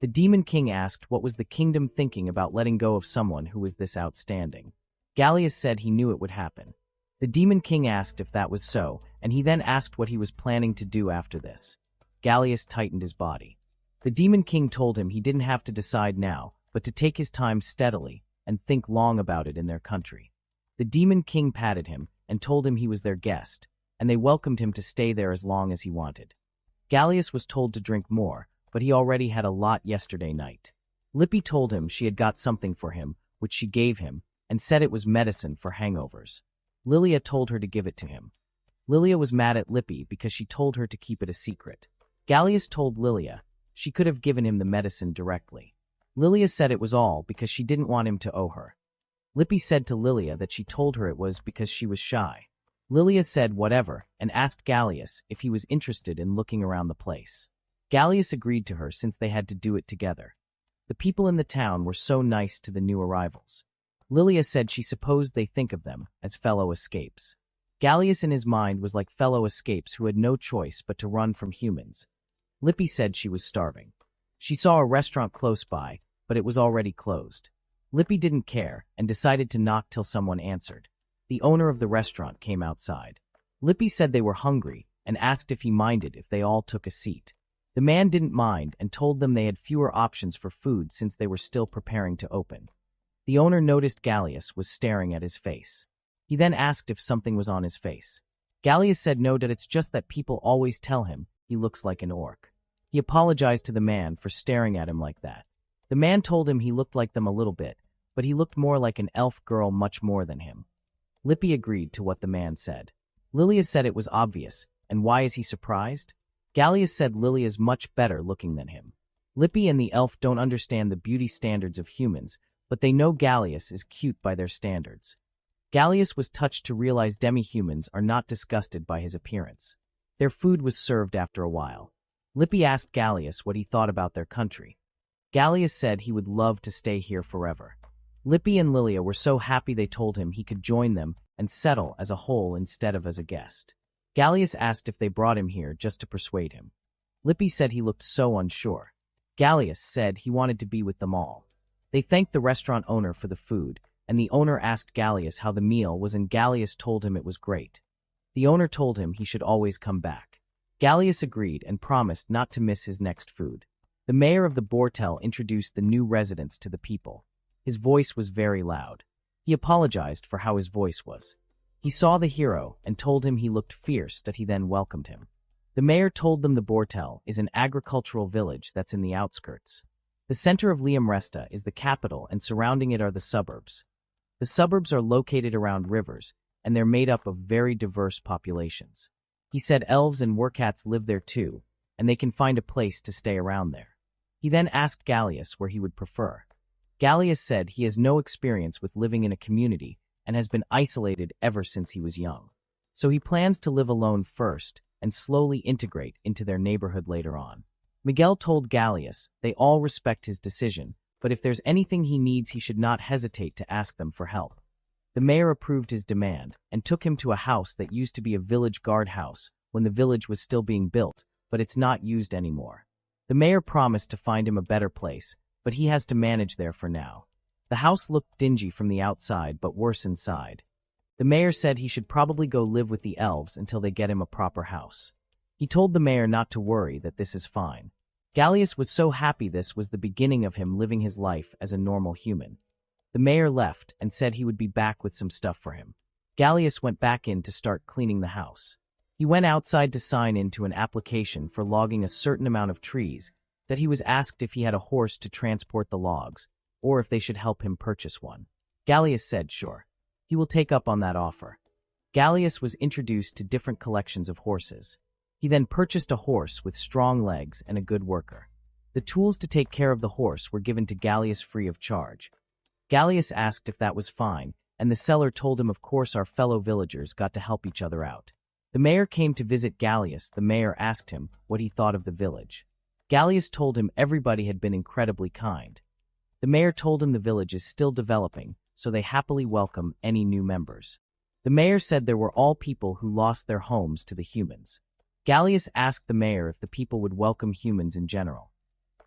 The Demon King asked what was the kingdom thinking about letting go of someone who was this outstanding. Gallius said he knew it would happen. The Demon King asked if that was so, and he then asked what he was planning to do after this. Gallius tightened his body. The Demon King told him he didn't have to decide now, but to take his time steadily and think long about it in their country. The Demon King patted him and told him he was their guest, and they welcomed him to stay there as long as he wanted. Gallius was told to drink more, but he already had a lot yesterday night. Lippy told him she had got something for him, which she gave him, and said it was medicine for hangovers. Lilia told her to give it to him. Lilia was mad at Lippy because she told her to keep it a secret. Gallius told Lilia she could have given him the medicine directly. Lilia said it was all because she didn't want him to owe her. Lippy said to Lilia that she told her it was because she was shy. Lilia said whatever and asked Gallius if he was interested in looking around the place. Gallius agreed to her since they had to do it together. The people in the town were so nice to the new arrivals. Lilia said she supposed they think of them as fellow escapes. Gallius in his mind was like fellow escapes who had no choice but to run from humans. Lippy said she was starving. She saw a restaurant close by, but it was already closed. Lippy didn't care and decided to knock till someone answered. The owner of the restaurant came outside. Lippy said they were hungry and asked if he minded if they all took a seat. The man didn't mind and told them they had fewer options for food since they were still preparing to open. The owner noticed Gallius was staring at his face. He then asked if something was on his face. Gallius said no, that it's just that people always tell him he looks like an orc. He apologized to the man for staring at him like that. The man told him he looked like them a little bit, but he looked more like an elf girl much more than him. Lippy agreed to what the man said. Lilia said it was obvious, and why is he surprised? Gallius said Lilia's much better looking than him. Lippy and the elf don't understand the beauty standards of humans, but they know Gallius is cute by their standards. Gallius was touched to realize demi-humans are not disgusted by his appearance. Their food was served after a while. Lippy asked Gallius what he thought about their country. Gallius said he would love to stay here forever. Lippy and Lilia were so happy they told him he could join them and settle as a whole instead of as a guest. Gallius asked if they brought him here just to persuade him. Lippy said he looked so unsure. Gallius said he wanted to be with them all. They thanked the restaurant owner for the food, and the owner asked Gallius how the meal was, and Gallius told him it was great. The owner told him he should always come back. Gallius agreed and promised not to miss his next food. The mayor of the Bortel introduced the new residents to the people. His voice was very loud. He apologized for how his voice was. He saw the hero and told him he looked fierce, that he then welcomed him. The mayor told them the Bortel is an agricultural village that's in the outskirts. The center of Liamresta is the capital, and surrounding it are the suburbs. The suburbs are located around rivers, and they're made up of very diverse populations. He said elves and wercats live there too, and they can find a place to stay around there. He then asked Gallius where he would prefer. Gallius said he has no experience with living in a community and has been isolated ever since he was young. So he plans to live alone first and slowly integrate into their neighborhood later on. Miguel told Gallius they all respect his decision, but if there's anything he needs, he should not hesitate to ask them for help. The mayor approved his demand and took him to a house that used to be a village guard house when the village was still being built, but it's not used anymore. The mayor promised to find him a better place, but he has to manage there for now. The house looked dingy from the outside, but worse inside. The mayor said he should probably go live with the elves until they get him a proper house. He told the mayor not to worry, that this is fine. Gallius was so happy this was the beginning of him living his life as a normal human. The mayor left and said he would be back with some stuff for him. Gallius went back in to start cleaning the house. He went outside to sign in to an application for logging a certain amount of trees, that he was asked if he had a horse to transport the logs, or if they should help him purchase one. Gallius said sure. He will take up on that offer. Gallius was introduced to different collections of horses. He then purchased a horse with strong legs and a good worker. The tools to take care of the horse were given to Gallius free of charge. Gallius asked if that was fine, and the seller told him of course our fellow villagers got to help each other out. The mayor came to visit Gallius. The mayor asked him what he thought of the village. Gallius told him everybody had been incredibly kind. The mayor told him the village is still developing, so they happily welcome any new members. The mayor said there were all people who lost their homes to the humans. Gallius asked the mayor if the people would welcome humans in general.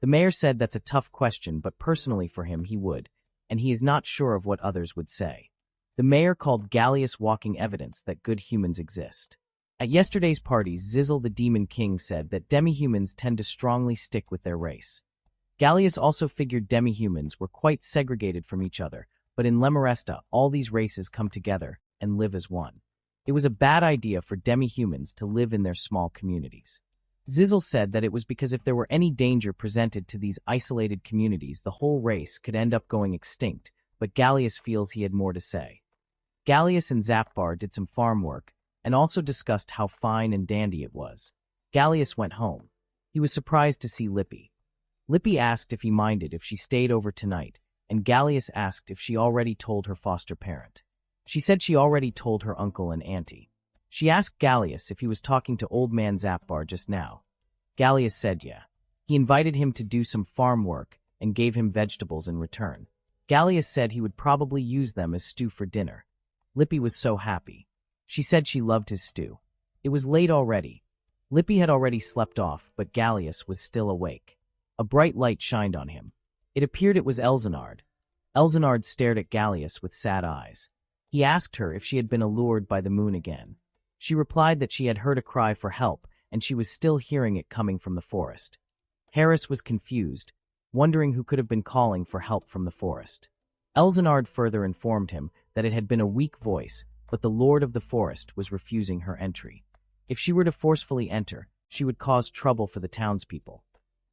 The mayor said that's a tough question, but personally for him he would, and he is not sure of what others would say. The mayor called Gallius walking evidence that good humans exist. At yesterday's party, Zizzle the Demon King said that demi-humans tend to strongly stick with their race. Gallius also figured demi-humans were quite segregated from each other, but in Lemaresta all these races come together and live as one. It was a bad idea for demi-humans to live in their small communities. Zizzle said that it was because if there were any danger presented to these isolated communities, the whole race could end up going extinct, but Gallius feels he had more to say. Gallius and Zapbar did some farm work, and also discussed how fine and dandy it was. Gallius went home. He was surprised to see Lippy. Lippy asked if he minded if she stayed over tonight, and Gallius asked if she already told her foster parent. She said she already told her uncle and auntie. She asked Gallius if he was talking to old man Zapbar just now. Gallius said yeah. He invited him to do some farm work and gave him vegetables in return. Gallius said he would probably use them as stew for dinner. Lippy was so happy. She said she loved his stew. It was late already. Lippy had already slept off, but Gallius was still awake. A bright light shined on him. It appeared it was Elzenard. Elzenard stared at Gallius with sad eyes. He asked her if she had been allured by the moon again. She replied that she had heard a cry for help, and she was still hearing it coming from the forest. Harris was confused, wondering who could have been calling for help from the forest. Elzenard further informed him that it had been a weak voice, but the Lord of the Forest was refusing her entry. If she were to forcefully enter, she would cause trouble for the townspeople.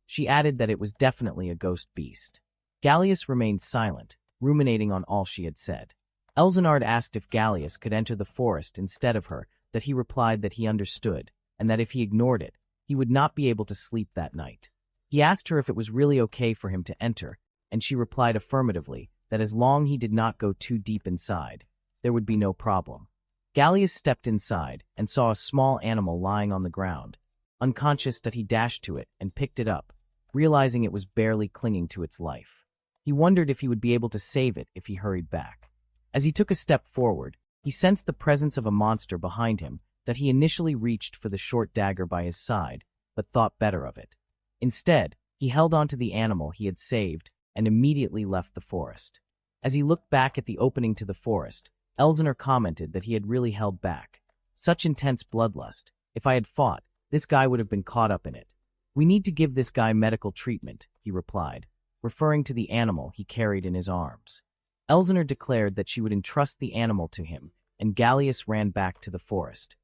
She added that it was definitely a ghost beast. Gallius remained silent, ruminating on all she had said. Elzenard asked if Gallius could enter the forest instead of her, that he replied that he understood, and that if he ignored it, he would not be able to sleep that night. He asked her if it was really okay for him to enter, and she replied affirmatively that as long he did not go too deep inside, there would be no problem. Gallius stepped inside and saw a small animal lying on the ground. Unconscious that he dashed to it and picked it up, realizing it was barely clinging to its life. He wondered if he would be able to save it if he hurried back. As he took a step forward, he sensed the presence of a monster behind him that he initially reached for the short dagger by his side, but thought better of it. Instead, he held onto the animal he had saved and immediately left the forest. As he looked back at the opening to the forest, Elzener commented that he had really held back. Such intense bloodlust. If I had fought, this guy would have been caught up in it. We need to give this guy medical treatment, he replied, referring to the animal he carried in his arms. Elzener declared that she would entrust the animal to him, and Gallius ran back to the forest.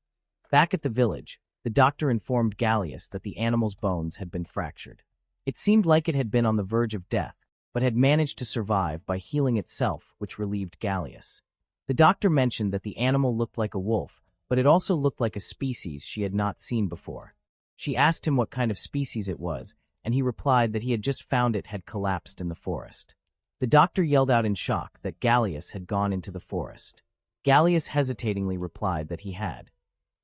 Back at the village, the doctor informed Gallius that the animal's bones had been fractured. It seemed like it had been on the verge of death, but had managed to survive by healing itself, which relieved Gallius. The doctor mentioned that the animal looked like a wolf, but it also looked like a species she had not seen before. She asked him what kind of species it was, and he replied that he had just found it had collapsed in the forest. The doctor yelled out in shock that Gallius had gone into the forest. Gallius hesitatingly replied that he had.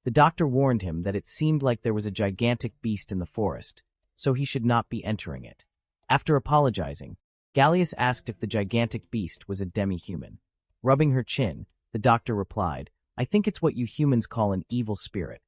The doctor warned him that it seemed like there was a gigantic beast in the forest, so he should not be entering it. After apologizing, Gallius asked if the gigantic beast was a demi-human. Rubbing her chin, the doctor replied, I think it's what you humans call an evil spirit.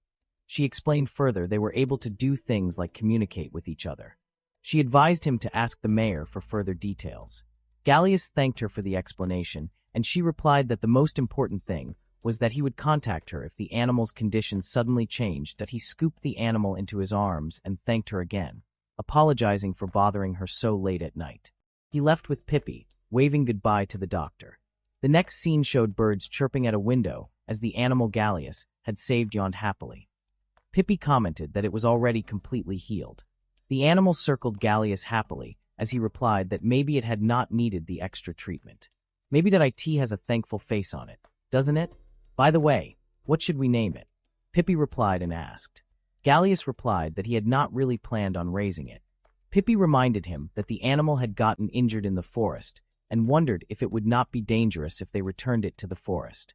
She explained further they were able to do things like communicate with each other. She advised him to ask the mayor for further details. Gallius thanked her for the explanation, and she replied that the most important thing was that he would contact her if the animal's condition suddenly changed, that he scooped the animal into his arms and thanked her again, apologizing for bothering her so late at night. He left with Pippi, waving goodbye to the doctor. The next scene showed birds chirping at a window as the animal Gallius had saved yawned happily. Pippi commented that it was already completely healed. The animal circled Gallius happily as he replied that maybe it had not needed the extra treatment. Maybe that IT has a thankful face on it, doesn't it? By the way, what should we name it? Pippi replied and asked. Gallius replied that he had not really planned on raising it. Pippi reminded him that the animal had gotten injured in the forest and wondered if it would not be dangerous if they returned it to the forest.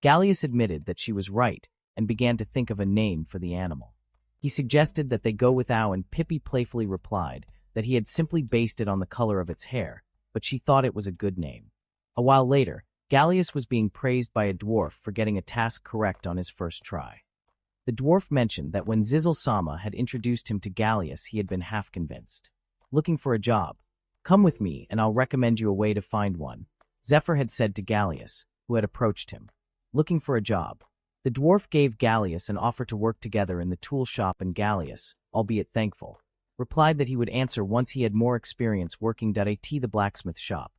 Gallius admitted that she was right and began to think of a name for the animal. He suggested that they go with Ao, and Pippi playfully replied that he had simply based it on the color of its hair, but she thought it was a good name. A while later, Gallius was being praised by a dwarf for getting a task correct on his first try. The dwarf mentioned that when Zizzle-sama had introduced him to Gallius, he had been half convinced. Looking for a job. Come with me, and I'll recommend you a way to find one, Zephyr had said to Gallius, who had approached him. Looking for a job. The dwarf gave Gallius an offer to work together in the tool shop, and Gallius, albeit thankful, replied that he would answer once he had more experience working at the blacksmith shop.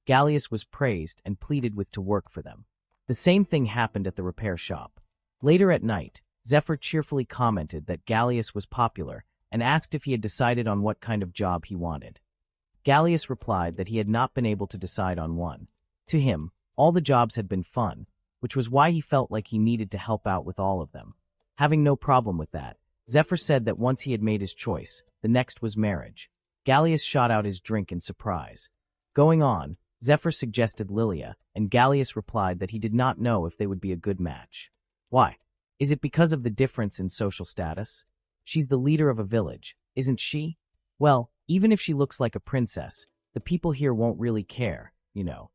Gallius was praised and pleaded with to work for them. The same thing happened at the repair shop. Later at night, Zephyr cheerfully commented that Gallius was popular and asked if he had decided on what kind of job he wanted. Gallius replied that he had not been able to decide on one. To him, all the jobs had been fun, which was why he felt like he needed to help out with all of them. Having no problem with that, Zephyr said that once he had made his choice, the next was marriage. Gallius shot out his drink in surprise. Going on, Zephyr suggested Lilia, and Gallius replied that he did not know if they would be a good match. Why? Is it because of the difference in social status? She's the leader of a village, isn't she? Well, even if she looks like a princess, the people here won't really care, you know.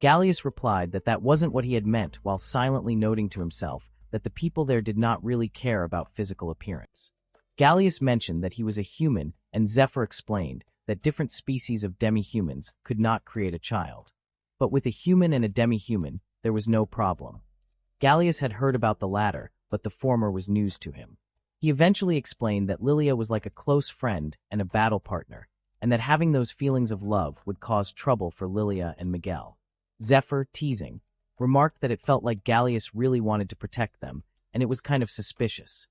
Gallius replied that that wasn't what he had meant, while silently noting to himself that the people there did not really care about physical appearance. Gallius mentioned that he was a human, and Zephyr explained that different species of demi-humans could not create a child. But with a human and a demi-human, there was no problem. Gallius had heard about the latter, but the former was news to him. He eventually explained that Lilia was like a close friend and a battle partner, and that having those feelings of love would cause trouble for Lilia and Miguel. Zephyr, teasing, remarked that it felt like Gallius really wanted to protect them, and it was kind of suspicious.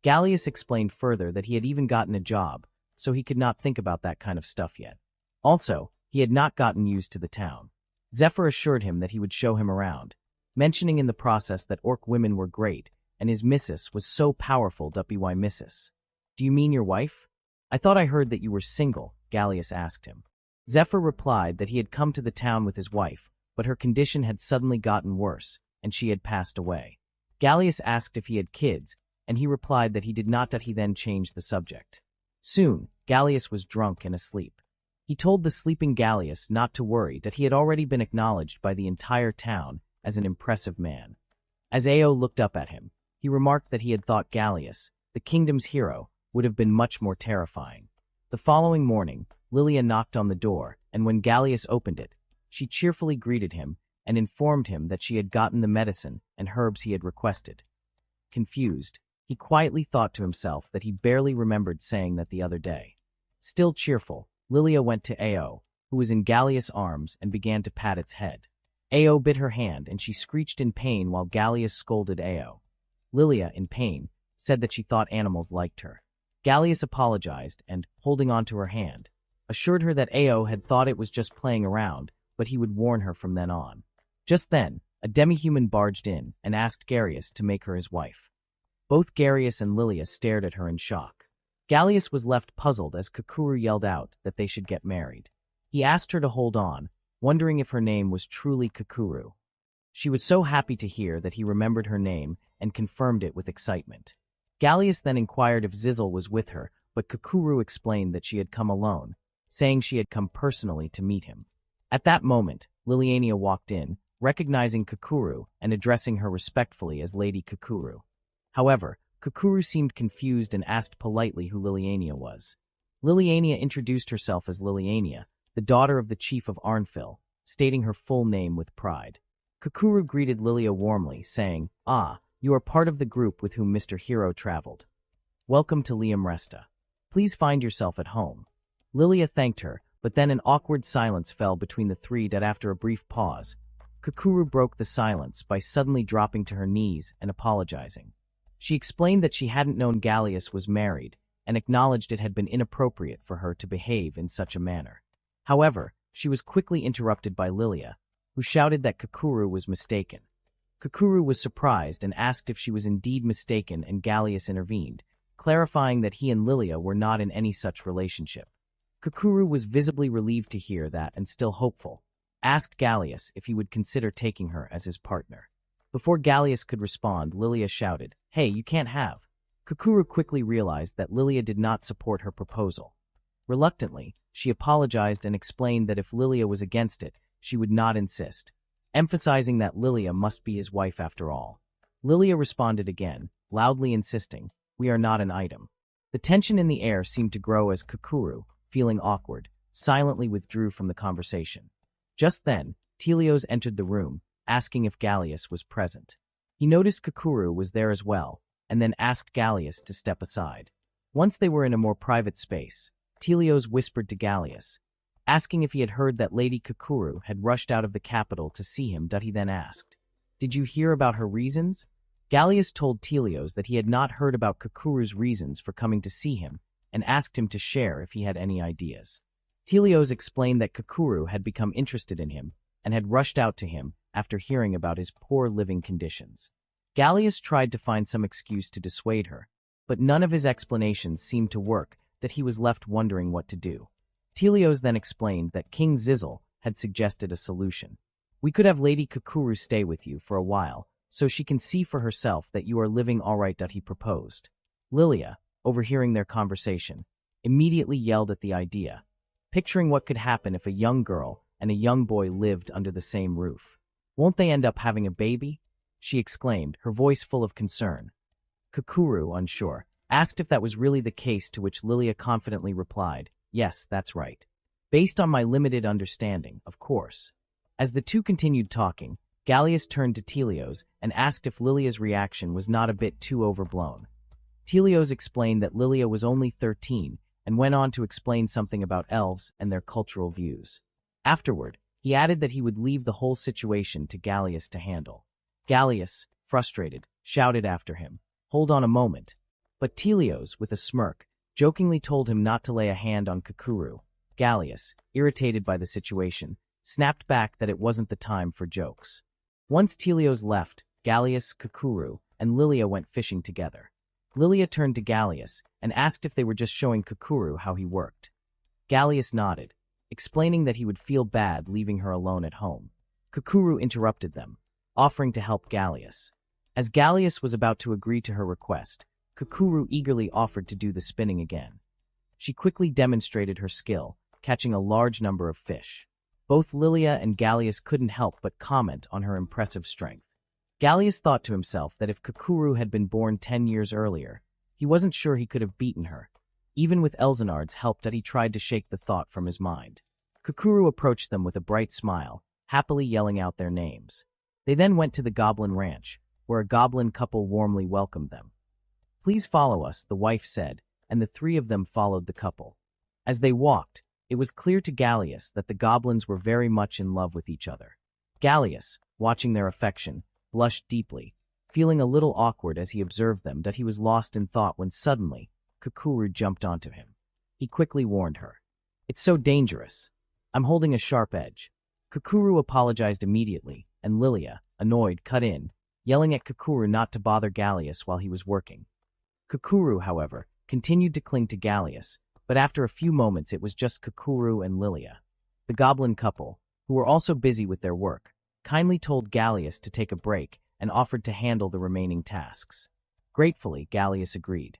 Gallius explained further that he had even gotten a job, so he could not think about that kind of stuff yet. Also, he He had not gotten used to the town. Zephyr assured him that he would show him around, mentioning in the process that orc women were great, and his missus was so powerful. Why missus? Do you mean your wife? I thought I heard that you were single, Gallius asked him. Zephyr replied that he had come to the town with his wife, but her condition had suddenly gotten worse, and she had passed away. Gallius asked if he had kids, and he replied that he did not. He then changed the subject. Soon, Gallius was drunk and asleep. He told the sleeping Gallius not to worry, that he had already been acknowledged by the entire town as an impressive man. As Ao looked up at him, he remarked that he had thought Gallius, the kingdom's hero, would have been much more terrifying. The following morning, Lilia knocked on the door, and when Gallius opened it, she cheerfully greeted him and informed him that she had gotten the medicine and herbs he had requested. Confused, he quietly thought to himself that he barely remembered saying that the other day. Still cheerful, Lilia went to Ao, who was in Gallius' arms, and began to pat its head. Ao bit her hand, and she screeched in pain while Gallius scolded Ao. Lilia, in pain, said that she thought animals liked her. Gallius apologized and, holding on to her hand, assured her that Ao had thought it was just playing around, but he would warn her from then on. Just then, a demi-human barged in and asked Gallius to make her his wife. Both Gallius and Lilia stared at her in shock. Gallius was left puzzled as Kakuru yelled out that they should get married. He asked her to hold on, wondering if her name was truly Kakuru. She was so happy to hear that he remembered her name and confirmed it with excitement. Gallius then inquired if Zizzle was with her, but Kakuru explained that she had come alone, saying she had come personally to meet him. At that moment, Liliania walked in, recognizing Kakuru and addressing her respectfully as Lady Kakuru. However, Kakuru seemed confused and asked politely who Liliania was. Liliania introduced herself as Liliania, the daughter of the chief of Arnfil, stating her full name with pride. Kakuru greeted Lilia warmly, saying, "Ah, you are part of the group with whom Mr. Hero traveled. Welcome to Liam Resta. Please find yourself at home." Lilia thanked her, but then an awkward silence fell between the three. After a brief pause, Kakuru broke the silence by suddenly dropping to her knees and apologizing. She explained that she hadn't known Gallius was married and acknowledged it had been inappropriate for her to behave in such a manner. However, she was quickly interrupted by Lilia, who shouted that Kakuru was mistaken. Kakuru was surprised and asked if she was indeed mistaken, and Gallius intervened, clarifying that he and Lilia were not in any such relationship. Kakuru was visibly relieved to hear that and still hopeful, asked Gallius if he would consider taking her as his partner. Before Gallius could respond, Lilia shouted, "Hey, you can't have." Kakuru quickly realized that Lilia did not support her proposal. Reluctantly, she apologized and explained that if Lilia was against it, she would not insist, emphasizing that Lilia must be his wife after all. Lilia responded again, loudly insisting, "We are not an item." The tension in the air seemed to grow as Kakuru, feeling awkward, silently withdrew from the conversation. Just then, Telios entered the room, asking if Gallius was present. He noticed Kakuru was there as well, and then asked Gallius to step aside. Once they were in a more private space, Telios whispered to Gallius, asking if he had heard that Lady Kakuru had rushed out of the capital to see him. He then asked, "Did you hear about her reasons?" Gallius told Telios that he had not heard about Kakuru's reasons for coming to see him and asked him to share if he had any ideas. Telios explained that Kakuru had become interested in him and had rushed out to him after hearing about his poor living conditions. Gallius tried to find some excuse to dissuade her, but none of his explanations seemed to work, that he was left wondering what to do. Telios then explained that King Zizzle had suggested a solution. "We could have Lady Kakuru stay with you for a while, so she can see for herself that you are living all right," he proposed. Lilia, overhearing their conversation, immediately yelled at the idea, picturing what could happen if a young girl and a young boy lived under the same roof. "Won't they end up having a baby?" she exclaimed, her voice full of concern. Kakuru, unsure, asked if that was really the case, to which Lilia confidently replied, "Yes, that's right. Based on my limited understanding, of course." As the two continued talking, Gallius turned to Telios and asked if Lilia's reaction was not a bit too overblown. Telios explained that Lilia was only 13 and went on to explain something about elves and their cultural views. Afterward, he added that he would leave the whole situation to Gallius to handle. Gallius, frustrated, shouted after him, "Hold on a moment." But Telios, with a smirk, jokingly told him not to lay a hand on Kakuru. Gallius, irritated by the situation, snapped back that it wasn't the time for jokes. Once Telios left, Gallius, Kakuru, and Lilia went fishing together. Lilia turned to Gallius and asked if they were just showing Kakuru how he worked. Gallius nodded, explaining that he would feel bad leaving her alone at home. Kakuru interrupted them, offering to help Gallius. As Gallius was about to agree to her request, Kakuru eagerly offered to do the spinning again. She quickly demonstrated her skill, catching a large number of fish. Both Lilia and Gallius couldn't help but comment on her impressive strength. Gallius thought to himself that if Kakuru had been born 10 years earlier, he wasn't sure he could have beaten her. Even with Elzenard's help that he tried to shake the thought from his mind. Kakuru approached them with a bright smile, happily yelling out their names. They then went to the Goblin Ranch, where a goblin couple warmly welcomed them. "Please follow us," the wife said, and the three of them followed the couple. As they walked, it was clear to Gallius that the goblins were very much in love with each other. Gallius, watching their affection, blushed deeply, feeling a little awkward as he observed them that he was lost in thought when suddenly, Kakuru jumped onto him. He quickly warned her. "It's so dangerous. I'm holding a sharp edge." Kakuru apologized immediately, and Lilia, annoyed, cut in, yelling at Kakuru not to bother Gallius while he was working. Kakuru, however, continued to cling to Gallius, but after a few moments it was just Kakuru and Lilia. The goblin couple, who were also busy with their work, kindly told Gallius to take a break and offered to handle the remaining tasks. Gratefully, Gallius agreed.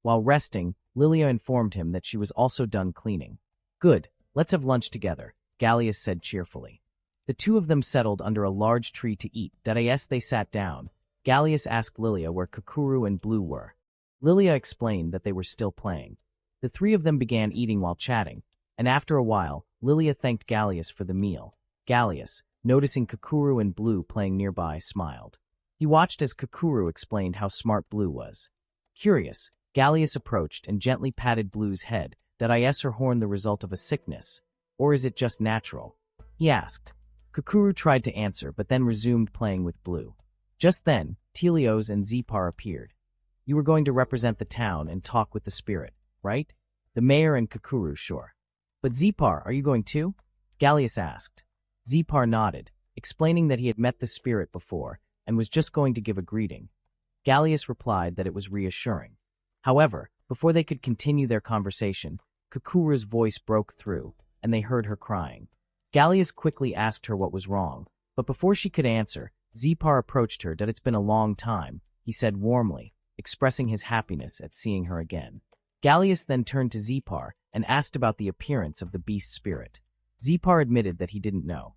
While resting, Lilia informed him that she was also done cleaning. "Good, let's have lunch together," Gallius said cheerfully. The two of them settled under a large tree to eat. As they sat down, Gallius asked Lilia where Kakuru and Blue were. Lilia explained that they were still playing. The three of them began eating while chatting, and after a while, Lilia thanked Gallius for the meal. Gallius, noticing Kakuru and Blue playing nearby, smiled. He watched as Kakuru explained how smart Blue was. Curious, Gallius approached and gently patted Blue's head. "Is her horn the result of a sickness, or is it just natural?" he asked. Kakuru tried to answer but then resumed playing with Blue. Just then, Telios and Zepar appeared. "You were going to represent the town and talk with the spirit, right?" The mayor and Kakuru, "Sure. But Zepar, are you going too?" Gallius asked. Zepar nodded, explaining that he had met the spirit before and was just going to give a greeting. Gallius replied that it was reassuring. However, before they could continue their conversation, Kakuru's voice broke through, and they heard her crying. Gallius quickly asked her what was wrong, but before she could answer, Zepar approached her. "It's been a long time," he said warmly, expressing his happiness at seeing her again. Gallius then turned to Zepar and asked about the appearance of the beast spirit. Zepar admitted that he didn't know.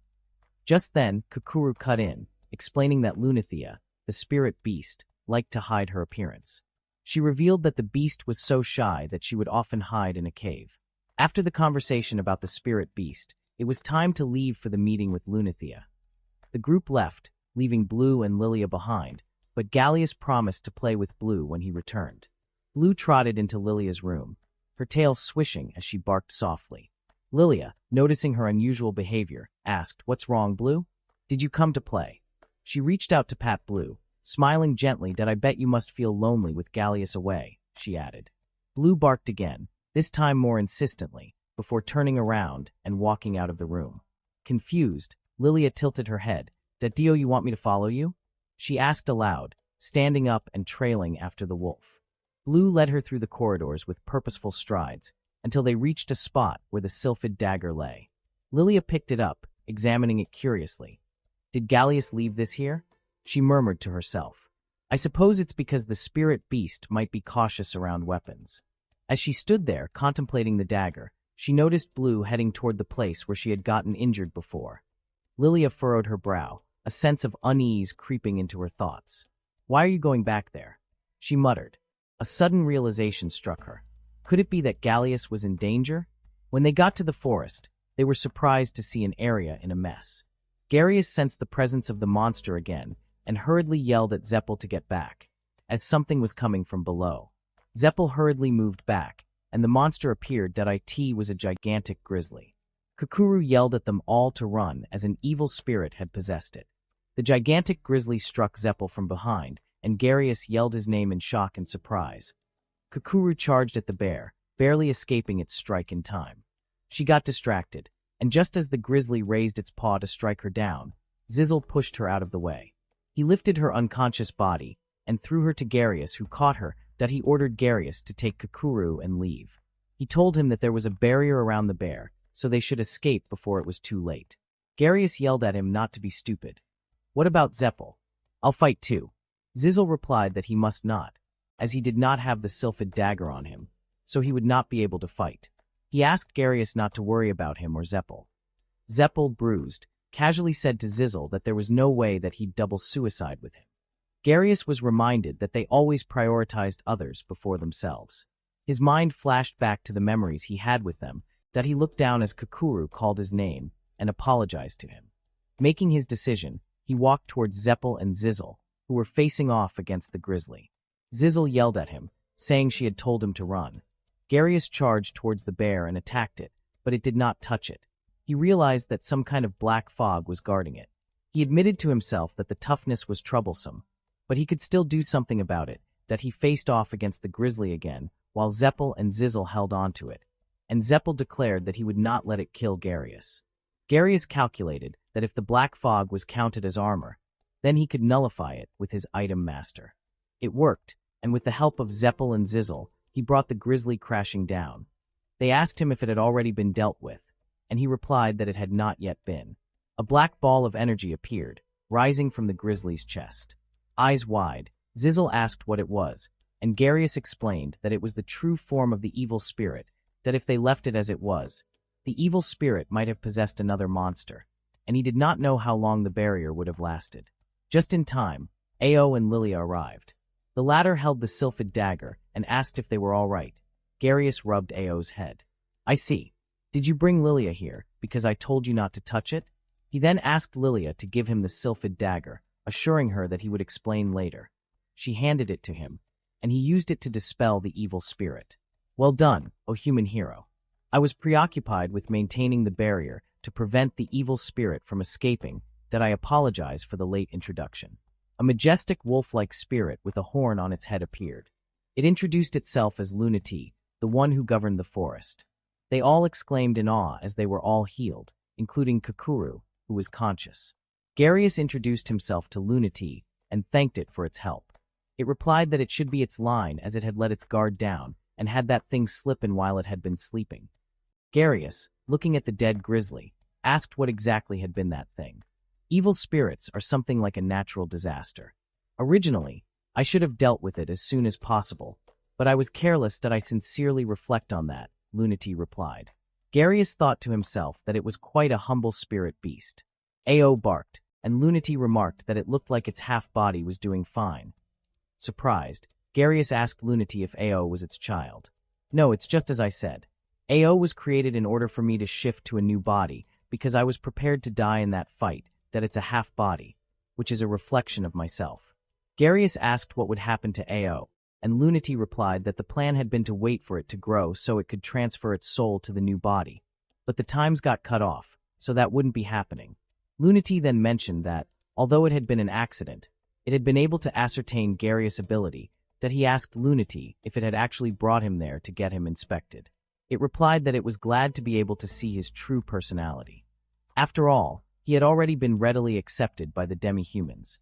Just then, Kakuru cut in, explaining that Lunethia, the spirit beast, liked to hide her appearance. She revealed that the beast was so shy that she would often hide in a cave. After the conversation about the spirit beast, it was time to leave for the meeting with Lunethia. The group left, leaving Blue and Lilia behind, but Gallius promised to play with Blue when he returned. Blue trotted into Lilia's room, her tail swishing as she barked softly. Lilia, noticing her unusual behavior, asked, "What's wrong, Blue? Did you come to play?" She reached out to pat Blue, smiling gently. "I bet you must feel lonely with Gallius away," she added. Blue barked again, this time more insistently, before turning around and walking out of the room. Confused, Lilia tilted her head. "Dio, you want me to follow you?" she asked aloud, standing up and trailing after the wolf. Blue led her through the corridors with purposeful strides, until they reached a spot where the sylphid dagger lay. Lilia picked it up, examining it curiously. "Did Gallius leave this here?" she murmured to herself. "I suppose it's because the spirit beast might be cautious around weapons." As she stood there, contemplating the dagger, she noticed Blue heading toward the place where she had gotten injured before. Lilia furrowed her brow, a sense of unease creeping into her thoughts. "Why are you going back there?" she muttered. A sudden realization struck her. Could it be that Gallius was in danger? When they got to the forest, they were surprised to see an area in a mess. Gallius sensed the presence of the monster again and hurriedly yelled at Zeppel to get back, as something was coming from below. Zeppel hurriedly moved back, and the monster appeared. It was a gigantic grizzly. Kakuru yelled at them all to run as an evil spirit had possessed it. The gigantic grizzly struck Zeppel from behind, and Gallius yelled his name in shock and surprise. Kakuru charged at the bear, barely escaping its strike in time. She got distracted, and just as the grizzly raised its paw to strike her down, Zizzle pushed her out of the way. He lifted her unconscious body and threw her to Garius, who caught her, that he ordered Garius to take Kakuru and leave. He told him that there was a barrier around the bear, so they should escape before it was too late. Garius yelled at him not to be stupid. What about Zeppel? I'll fight too. Zizzle replied that he must not, as he did not have the sylphid dagger on him, so he would not be able to fight. He asked Garius not to worry about him or Zeppel. Zeppel, bruised, casually said to Zizzle that there was no way that he'd double suicide with him. Garius was reminded that they always prioritized others before themselves. His mind flashed back to the memories he had with them, that he looked down as Kakuru called his name and apologized to him. Making his decision, he walked towards Zeppel and Zizzle, who were facing off against the grizzly. Zizzle yelled at him, saying she had told him to run. Garius charged towards the bear and attacked it, but it did not touch it. He realized that some kind of black fog was guarding it. He admitted to himself that the toughness was troublesome, but he could still do something about it, that he faced off against the grizzly again, while Zeppel and Zizzle held on to it, and Zeppel declared that he would not let it kill Garius. Garius calculated that if the black fog was counted as armor, then he could nullify it with his item master. It worked, and with the help of Zeppel and Zizzle, he brought the grizzly crashing down. They asked him if it had already been dealt with, and he replied that it had not yet been. A black ball of energy appeared, rising from the grizzly's chest. Eyes wide, Zizzle asked what it was, and Garius explained that it was the true form of the evil spirit, that if they left it as it was, the evil spirit might have possessed another monster, and he did not know how long the barrier would have lasted. Just in time, Ao and Lilia arrived. The latter held the sylphid dagger and asked if they were all right. Garius rubbed Ao's head. I see. Did you bring Lilia here because I told you not to touch it? He then asked Lilia to give him the sylphid dagger, assuring her that he would explain later. She handed it to him, and he used it to dispel the evil spirit. Well done, O human hero. I was preoccupied with maintaining the barrier to prevent the evil spirit from escaping that I apologize for the late introduction. A majestic wolf-like spirit with a horn on its head appeared. It introduced itself as Lunati, the one who governed the forest. They all exclaimed in awe as they were all healed, including Kakuru, who was conscious. Garius introduced himself to Lunati and thanked it for its help. It replied that it should be its line as it had let its guard down and had that thing slip in while it had been sleeping. Garius, looking at the dead grizzly, asked what exactly had been that thing. Evil spirits are something like a natural disaster. Originally, I should have dealt with it as soon as possible, but I was careless that I sincerely reflect on that, Lunati replied. Garius thought to himself that it was quite a humble spirit beast. Ao barked, and Lunati remarked that it looked like its half-body was doing fine. Surprised, Garius asked Lunati if Ao was its child. No, it's just as I said. Ao was created in order for me to shift to a new body, because I was prepared to die in that fight, that it's a half-body, which is a reflection of myself. Garius asked what would happen to Ao, and Lunati replied that the plan had been to wait for it to grow so it could transfer its soul to the new body. But the times got cut off, so that wouldn't be happening. Lunati then mentioned that, although it had been an accident, it had been able to ascertain Garius' ability, that he asked Lunati if it had actually brought him there to get him inspected. It replied that it was glad to be able to see his true personality. After all, he had already been readily accepted by the demi-humans.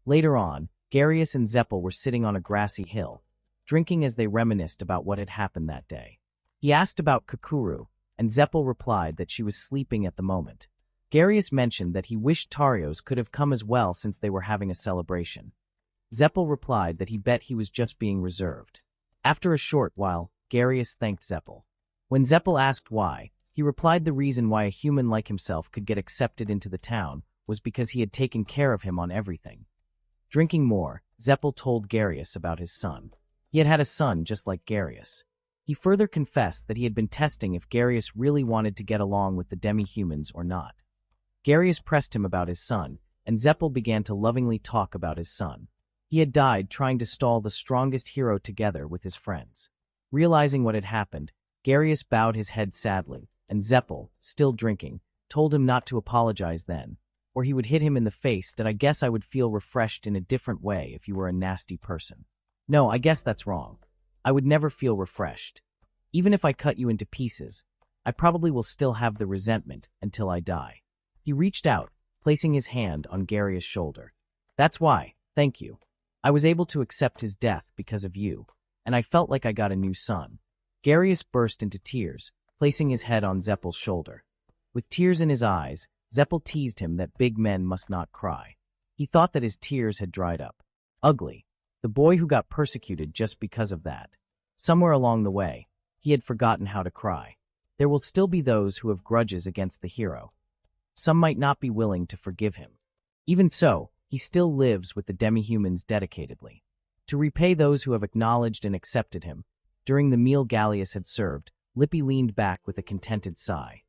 Later on, Garius and Zeppel were sitting on a grassy hill, drinking as they reminisced about what had happened that day. He asked about Kakuru, and Zeppel replied that she was sleeping at the moment. Garius mentioned that he wished Tarios could have come as well since they were having a celebration. Zeppel replied that he bet he was just being reserved. After a short while, Garius thanked Zeppel. When Zeppel asked why, he replied the reason why a human like himself could get accepted into the town was because he had taken care of him on everything. Drinking more, Zeppel told Garius about his son. He had had a son just like Garius. He further confessed that he had been testing if Garius really wanted to get along with the demi-humans or not. Garius pressed him about his son, and Zeppel began to lovingly talk about his son. He had died trying to stall the strongest hero together with his friends. Realizing what had happened, Garius bowed his head sadly, and Zeppel, still drinking, told him not to apologize then, or he would hit him in the face. That I guess I would feel refreshed in a different way if you were a nasty person. No, I guess that's wrong. I would never feel refreshed. Even if I cut you into pieces, I probably will still have the resentment until I die. He reached out, placing his hand on Garius' shoulder. That's why, thank you. I was able to accept his death because of you, and I felt like I got a new son. Garius burst into tears, placing his head on Zeppel's shoulder. With tears in his eyes, Zeppel teased him that big men must not cry. He thought that his tears had dried up. Ugly. The boy who got persecuted just because of that. Somewhere along the way, he had forgotten how to cry. There will still be those who have grudges against the hero. Some might not be willing to forgive him. Even so, he still lives with the demi-humans dedicatedly. To repay those who have acknowledged and accepted him, during the meal Gallius had served, Lippy leaned back with a contented sigh.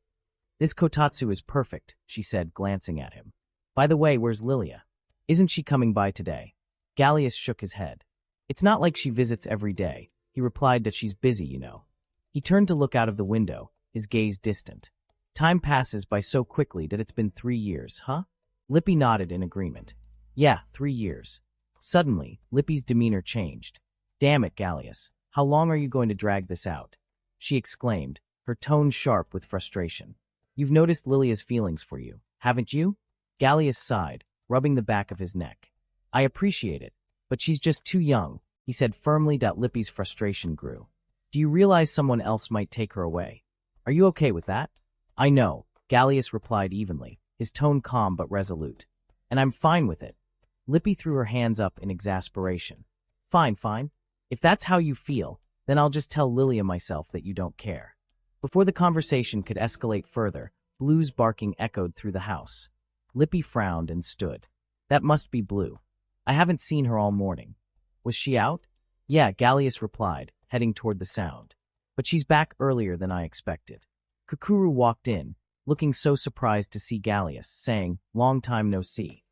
This kotatsu is perfect, she said, glancing at him. By the way, where's Lilia? Isn't she coming by today? Gallius shook his head. It's not like she visits every day. He replied that she's busy, you know. He turned to look out of the window, his gaze distant. Time passes by so quickly that it's been 3 years, huh? Lippy nodded in agreement. Yeah, 3 years. Suddenly, Lippy's demeanor changed. Damn it, Gallius. How long are you going to drag this out? She exclaimed, her tone sharp with frustration. You've noticed Lilia's feelings for you, haven't you? Gallius sighed, rubbing the back of his neck. I appreciate it, but she's just too young, he said firmly. Lippy's frustration grew. Do you realize someone else might take her away? Are you okay with that? I know, Gallius replied evenly, his tone calm but resolute. And I'm fine with it. Lippy threw her hands up in exasperation. Fine, fine. If that's how you feel, then I'll just tell Lilia myself that you don't care. Before the conversation could escalate further, Blue's barking echoed through the house. Lippy frowned and stood. That must be Blue. I haven't seen her all morning. Was she out? Yeah, Gallius replied, heading toward the sound. But she's back earlier than I expected. Kukuru walked in, looking so surprised to see Gallius, saying, Long time no see.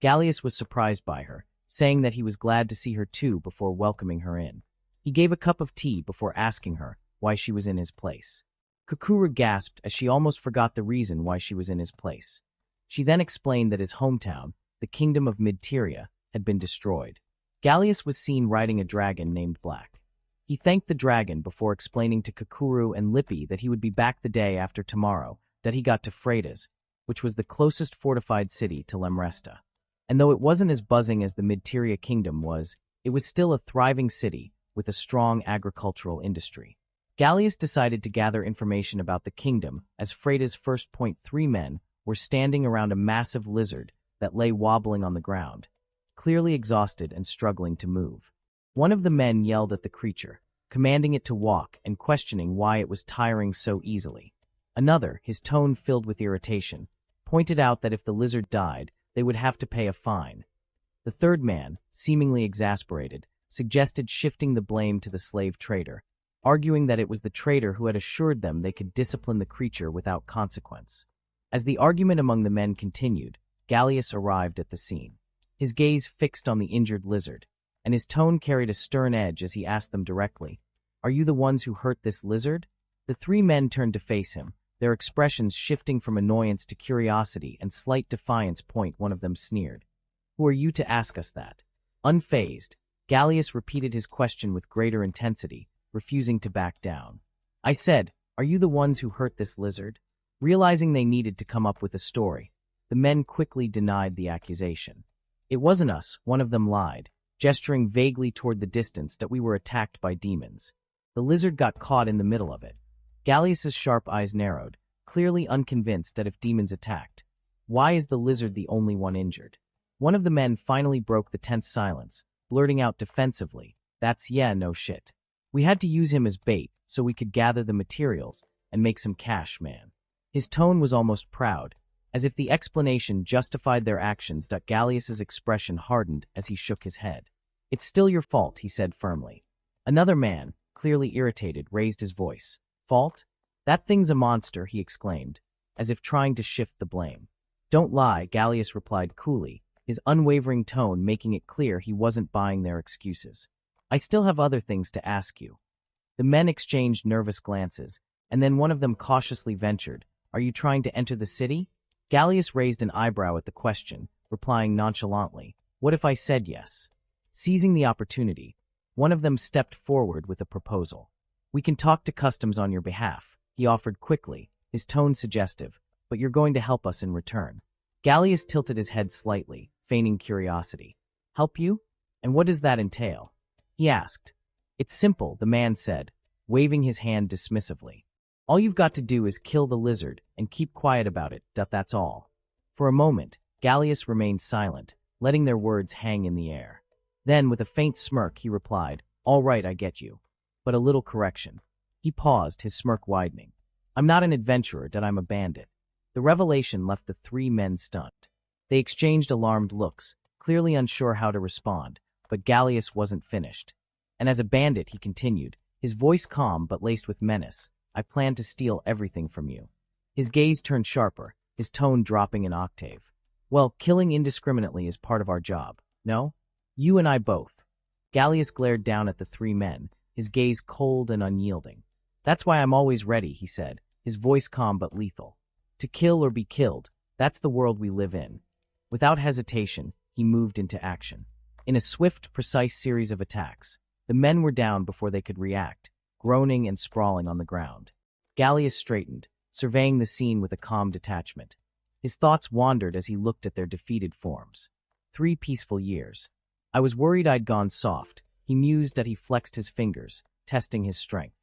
Gallius was surprised by her, saying that he was glad to see her too before welcoming her in. He gave a cup of tea before asking her why she was in his place. Kukuru gasped as she almost forgot the reason why she was in his place. She then explained that his hometown, the kingdom of Midteria, had been destroyed. Gallius was seen riding a dragon named Black. He thanked the dragon before explaining to Kukuru and Lippy that he would be back the day after tomorrow, that he got to Freitas, which was the closest fortified city to Lemresta. And though it wasn't as buzzing as the Midteria kingdom was, it was still a thriving city with a strong agricultural industry. Gallius decided to gather information about the kingdom as Freitas' first 3 men were standing around a massive lizard that lay wobbling on the ground, clearly exhausted and struggling to move. One of the men yelled at the creature, commanding it to walk and questioning why it was tiring so easily. Another, his tone filled with irritation, pointed out that if the lizard died, they would have to pay a fine. The third man, seemingly exasperated, suggested shifting the blame to the slave trader, arguing that it was the trader who had assured them they could discipline the creature without consequence. As the argument among the men continued, Gallius arrived at the scene. His gaze fixed on the injured lizard, and his tone carried a stern edge as he asked them directly, Are you the ones who hurt this lizard? The 3 men turned to face him, their expressions shifting from annoyance to curiosity and slight defiance. One of them sneered. Who are you to ask us that? Unfazed, Gallius repeated his question with greater intensity, refusing to back down. I said, Are you the ones who hurt this lizard? Realizing they needed to come up with a story, the men quickly denied the accusation. It wasn't us, one of them lied, gesturing vaguely toward the distance that we were attacked by demons. The lizard got caught in the middle of it. Gallius's sharp eyes narrowed, clearly unconvinced that if demons attacked, why is the lizard the only one injured? One of the men finally broke the tense silence, blurting out defensively, That's no shit. We had to use him as bait so we could gather the materials and make some cash, man. His tone was almost proud, as if the explanation justified their actions. Gallius's expression hardened as he shook his head. It's still your fault, he said firmly. Another man, clearly irritated, raised his voice. Fault? That thing's a monster, he exclaimed, as if trying to shift the blame. Don't lie, Gallius replied coolly, his unwavering tone making it clear he wasn't buying their excuses. I still have other things to ask you. The men exchanged nervous glances, and then one of them cautiously ventured, Are you trying to enter the city? Gallius raised an eyebrow at the question, replying nonchalantly, What if I said yes? Seizing the opportunity, one of them stepped forward with a proposal. We can talk to customs on your behalf. he offered quickly, his tone suggestive, but you're going to help us in return. Gallius tilted his head slightly, feigning curiosity. Help you? And what does that entail? He asked. It's simple, the man said, waving his hand dismissively. All you've got to do is kill the lizard and keep quiet about it, that's all. For a moment, Gallius remained silent, letting their words hang in the air. Then, with a faint smirk, he replied, All right, I get you. But a little correction. He paused, his smirk widening. I'm not an adventurer, I'm a bandit. The revelation left the three men stunned. They exchanged alarmed looks, clearly unsure how to respond, but Gallius wasn't finished. And as a bandit, he continued, his voice calm but laced with menace, I plan to steal everything from you. His gaze turned sharper, his tone dropping an octave. Well, killing indiscriminately is part of our job, no? You and I both. Gallius glared down at the three men, his gaze cold and unyielding. That's why I'm always ready, he said, his voice calm but lethal. To kill or be killed, that's the world we live in. Without hesitation, he moved into action. In a swift, precise series of attacks, the men were down before they could react, groaning and sprawling on the ground. Gallius straightened, surveying the scene with a calm detachment. His thoughts wandered as he looked at their defeated forms. 3 peaceful years. I was worried I'd gone soft, he mused as he flexed his fingers, testing his strength.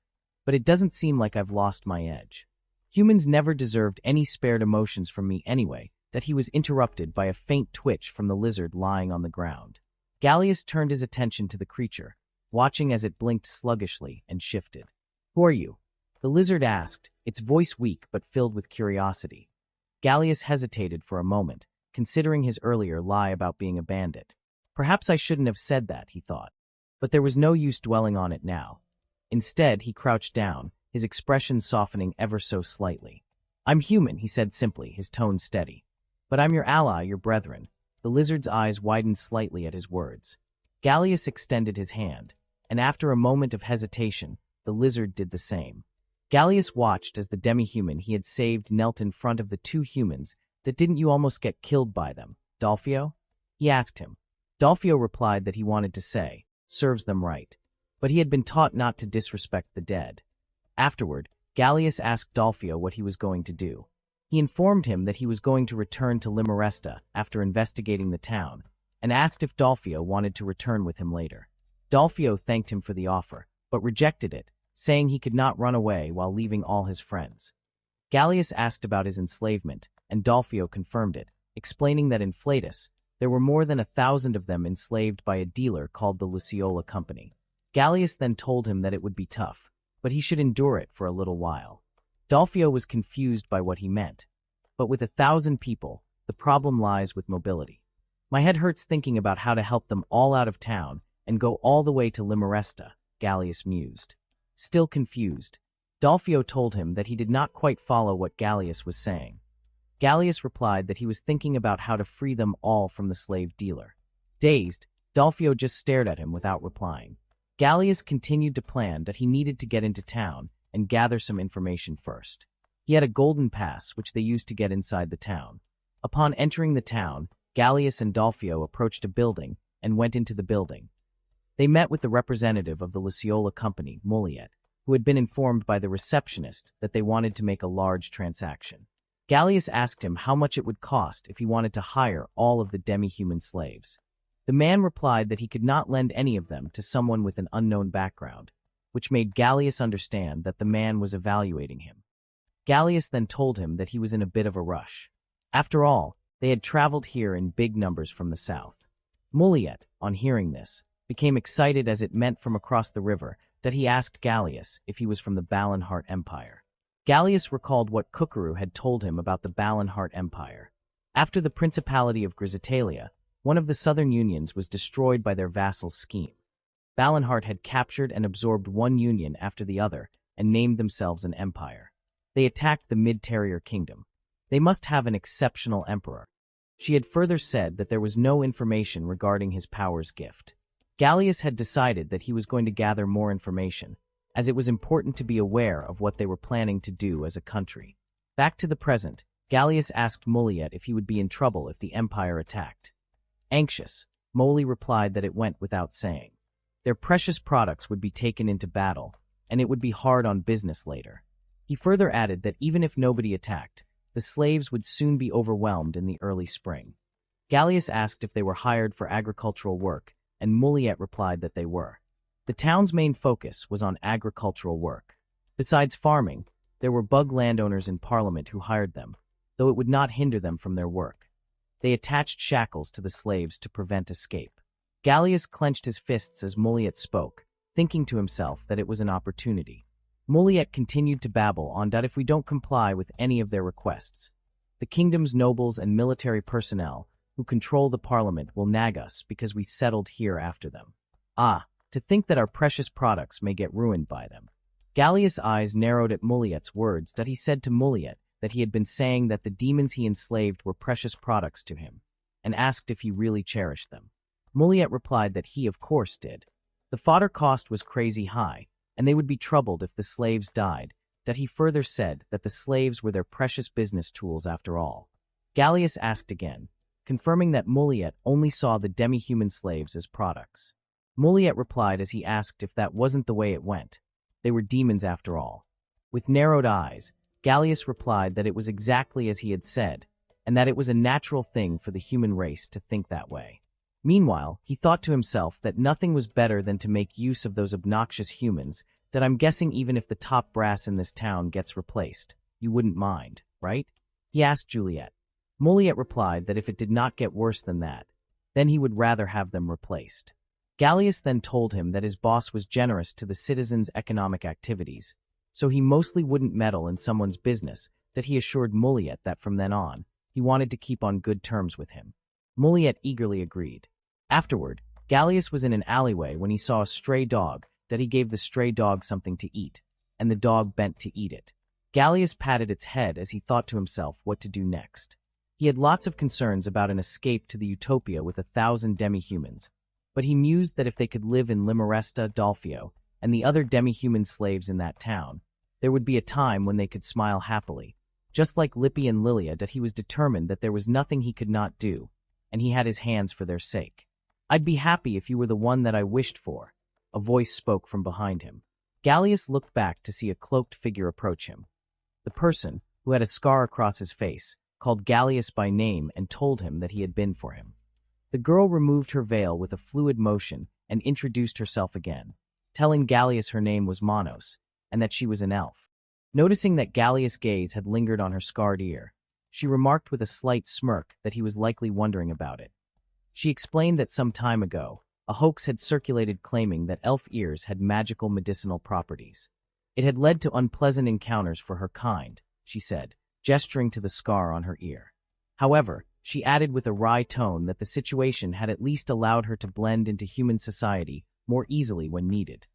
But it doesn't seem like I've lost my edge. Humans never deserved any spared emotions from me anyway, that he was interrupted by a faint twitch from the lizard lying on the ground. Gallius turned his attention to the creature, watching as it blinked sluggishly and shifted. Who are you? The lizard asked, its voice weak but filled with curiosity. Gallius hesitated for a moment, considering his earlier lie about being a bandit. Perhaps I shouldn't have said that, he thought. But there was no use dwelling on it now. Instead, he crouched down, his expression softening ever so slightly. I'm human, he said simply, his tone steady. But I'm your ally, your brethren. The lizard's eyes widened slightly at his words. Gallius extended his hand, and after a moment of hesitation, the lizard did the same. Gallius watched as the demi-human he had saved knelt in front of the 2 humans that didn't you almost get killed by them, Dolfio? He asked him. Dolfio replied that he wanted to say, serves them right. But he had been taught not to disrespect the dead. Afterward, Gallius asked Dolfio what he was going to do. He informed him that he was going to return to Limeresta after investigating the town, and asked if Dolfio wanted to return with him later. Dolfio thanked him for the offer, but rejected it, saying he could not run away while leaving all his friends. Gallius asked about his enslavement, and Dolfio confirmed it, explaining that in Flatus, there were more than 1,000 of them enslaved by a dealer called the Luciola Company. Gallius then told him that it would be tough, but he should endure it for a little while. Dolfio was confused by what he meant. But with 1,000 people, the problem lies with mobility. My head hurts thinking about how to help them all out of town and go all the way to Limeresta, Gallius mused. Still confused, Dolfio told him that he did not quite follow what Gallius was saying. Gallius replied that he was thinking about how to free them all from the slave dealer. Dazed, Dolfio just stared at him without replying. Gallius continued to plan that he needed to get into town and gather some information first. He had a golden pass which they used to get inside the town. Upon entering the town, Gallius and Dolfio approached a building and went into the building. They met with the representative of the Luciola Company, Moliet, who had been informed by the receptionist that they wanted to make a large transaction. Gallius asked him how much it would cost if he wanted to hire all of the demi-human slaves. The man replied that he could not lend any of them to someone with an unknown background, which made Gallius understand that the man was evaluating him. Gallius then told him that he was in a bit of a rush. After all, they had traveled here in big numbers from the south. Moliet, on hearing this, became excited as it meant from across the river that he asked Gallius if he was from the Balinhart Empire. Gallius recalled what Cucuroo had told him about the Balinhart Empire. After the Principality of Grisitalia, one of the southern unions was destroyed by their vassal's scheme. Balinhart had captured and absorbed one union after the other and named themselves an empire. They attacked the Mid-Terrier Kingdom. They must have an exceptional emperor. She had further said that there was no information regarding his powers gift. Gallius had decided that he was going to gather more information, as it was important to be aware of what they were planning to do as a country. Back to the present, Gallius asked Moliet if he would be in trouble if the empire attacked. Anxious, Moli replied that it went without saying. Their precious products would be taken into battle, and it would be hard on business later. He further added that even if nobody attacked, the slaves would soon be overwhelmed in the early spring. Gallius asked if they were hired for agricultural work, and Muliet replied that they were. The town's main focus was on agricultural work. Besides farming, there were bug landowners in Parliament who hired them, though it would not hinder them from their work. They attached shackles to the slaves to prevent escape. Gallius clenched his fists as Muliet spoke, thinking to himself that it was an opportunity. Muliet continued to babble on that if we don't comply with any of their requests, the kingdom's nobles and military personnel who control the parliament will nag us because we settled here after them. Ah, to think that our precious products may get ruined by them. Gallius' eyes narrowed at Muliet's words that he said to Muliet that he had been saying that the demons he enslaved were precious products to him, and asked if he really cherished them. Muliet replied that he of course did. The fodder cost was crazy high, and they would be troubled if the slaves died, that he further said that the slaves were their precious business tools after all. Gallius asked again, confirming that Muliet only saw the demi-human slaves as products. Muliet replied as he asked if that wasn't the way it went. They were demons after all. With narrowed eyes, Gallius replied that it was exactly as he had said, and that it was a natural thing for the human race to think that way. Meanwhile, he thought to himself that nothing was better than to make use of those obnoxious humans, that I'm guessing even if the top brass in this town gets replaced, you wouldn't mind, right? He asked Juliet. Muliet replied that if it did not get worse than that, then he would rather have them replaced. Gallius then told him that his boss was generous to the citizens' economic activities, so he mostly wouldn't meddle in someone's business, that he assured Muliet that from then on, he wanted to keep on good terms with him. Muliet eagerly agreed. Afterward, Gallius was in an alleyway when he saw a stray dog, that he gave the stray dog something to eat, and the dog bent to eat it. Gallius patted its head as he thought to himself what to do next. He had lots of concerns about an escape to the utopia with 1,000 demi-humans, but he mused that if they could live in Limeresta, Dolfio, and the other demi-human slaves in that town, there would be a time when they could smile happily. Just like Lippy and Lilia, that he was determined that there was nothing he could not do, and he had his hands for their sake. I'd be happy if you were the one that I wished for, a voice spoke from behind him. Gallius looked back to see a cloaked figure approach him. The person, who had a scar across his face, called Gallius by name and told him that he had been for him. The girl removed her veil with a fluid motion and introduced herself again, telling Gallius her name was Manos, and that she was an elf. Noticing that Gallius' gaze had lingered on her scarred ear, she remarked with a slight smirk that he was likely wondering about it. She explained that some time ago, a hoax had circulated claiming that elf ears had magical medicinal properties. It had led to unpleasant encounters for her kind, she said, gesturing to the scar on her ear. However, she added with a wry tone that the situation had at least allowed her to blend into human society more easily when needed.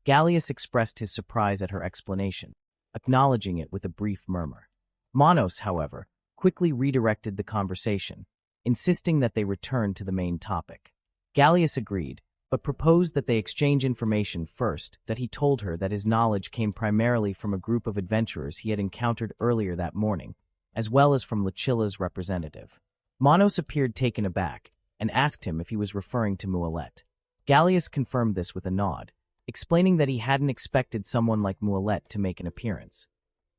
Gallius expressed his surprise at her explanation, acknowledging it with a brief murmur. Manos, however, quickly redirected the conversation, insisting that they return to the main topic. Gallius agreed, but proposed that they exchange information first, that he told her that his knowledge came primarily from a group of adventurers he had encountered earlier that morning, as well as from Lucilla's representative. Manos appeared taken aback, and asked him if he was referring to Mualet. Gallius confirmed this with a nod, explaining that he hadn't expected someone like Mualet to make an appearance.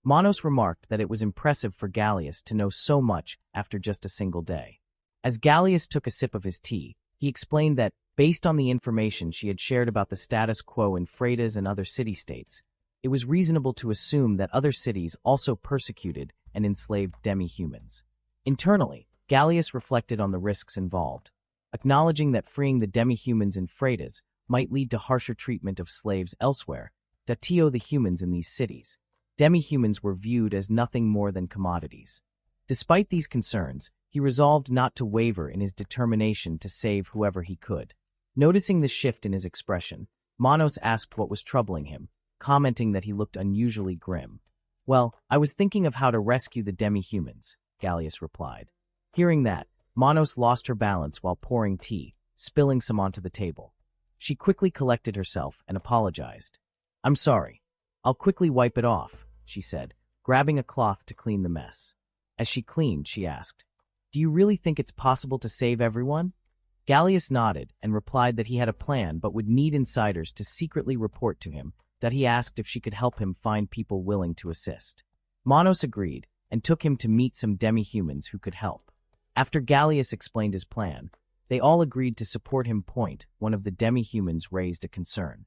Manos remarked that it was impressive for Gallius to know so much after just a single day. As Gallius took a sip of his tea, he explained that, based on the information she had shared about the status quo in Freitas and other city-states, it was reasonable to assume that other cities also persecuted and enslaved demi-humans. Internally, Gallius reflected on the risks involved, acknowledging that freeing the demi-humans in Freitas might lead to harsher treatment of slaves elsewhere, datio the humans in these cities. Demi-humans were viewed as nothing more than commodities. Despite these concerns, he resolved not to waver in his determination to save whoever he could. Noticing the shift in his expression, Manos asked what was troubling him, commenting that he looked unusually grim. Well, I was thinking of how to rescue the demi-humans, Gallius replied. Hearing that, Manos lost her balance while pouring tea, spilling some onto the table. She quickly collected herself and apologized. I'm sorry. I'll quickly wipe it off, she said, grabbing a cloth to clean the mess. As she cleaned, she asked, Do you really think it's possible to save everyone? Gallius nodded and replied that he had a plan but would need insiders to secretly report to him that he asked if she could help him find people willing to assist. Manos agreed and took him to meet some demi-humans who could help. After Gallius explained his plan, they all agreed to support him. One of the demi-humans raised a concern.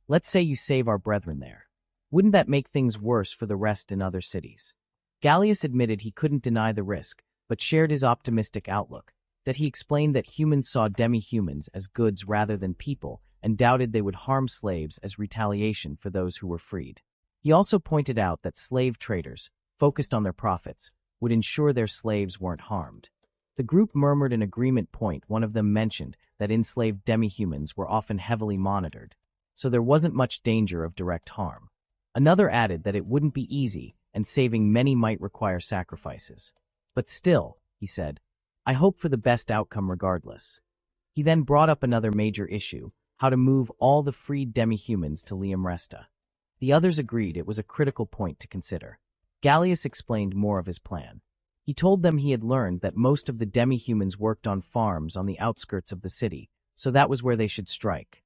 Let's say you save our brethren there. Wouldn't that make things worse for the rest in other cities? Gallius admitted he couldn't deny the risk, but shared his optimistic outlook, that he explained that humans saw demi-humans as goods rather than people and doubted they would harm slaves as retaliation for those who were freed. He also pointed out that slave traders, focused on their profits, would ensure their slaves weren't harmed. The group murmured an agreement. One of them mentioned that enslaved demi-humans were often heavily monitored, so there wasn't much danger of direct harm. Another added that it wouldn't be easy and saving many might require sacrifices. But still, he said, I hope for the best outcome regardless. He then brought up another major issue, how to move all the freed demi-humans to Liam Resta. The others agreed it was a critical point to consider. Gallius explained more of his plan. He told them he had learned that most of the demi-humans worked on farms on the outskirts of the city, so that was where they should strike.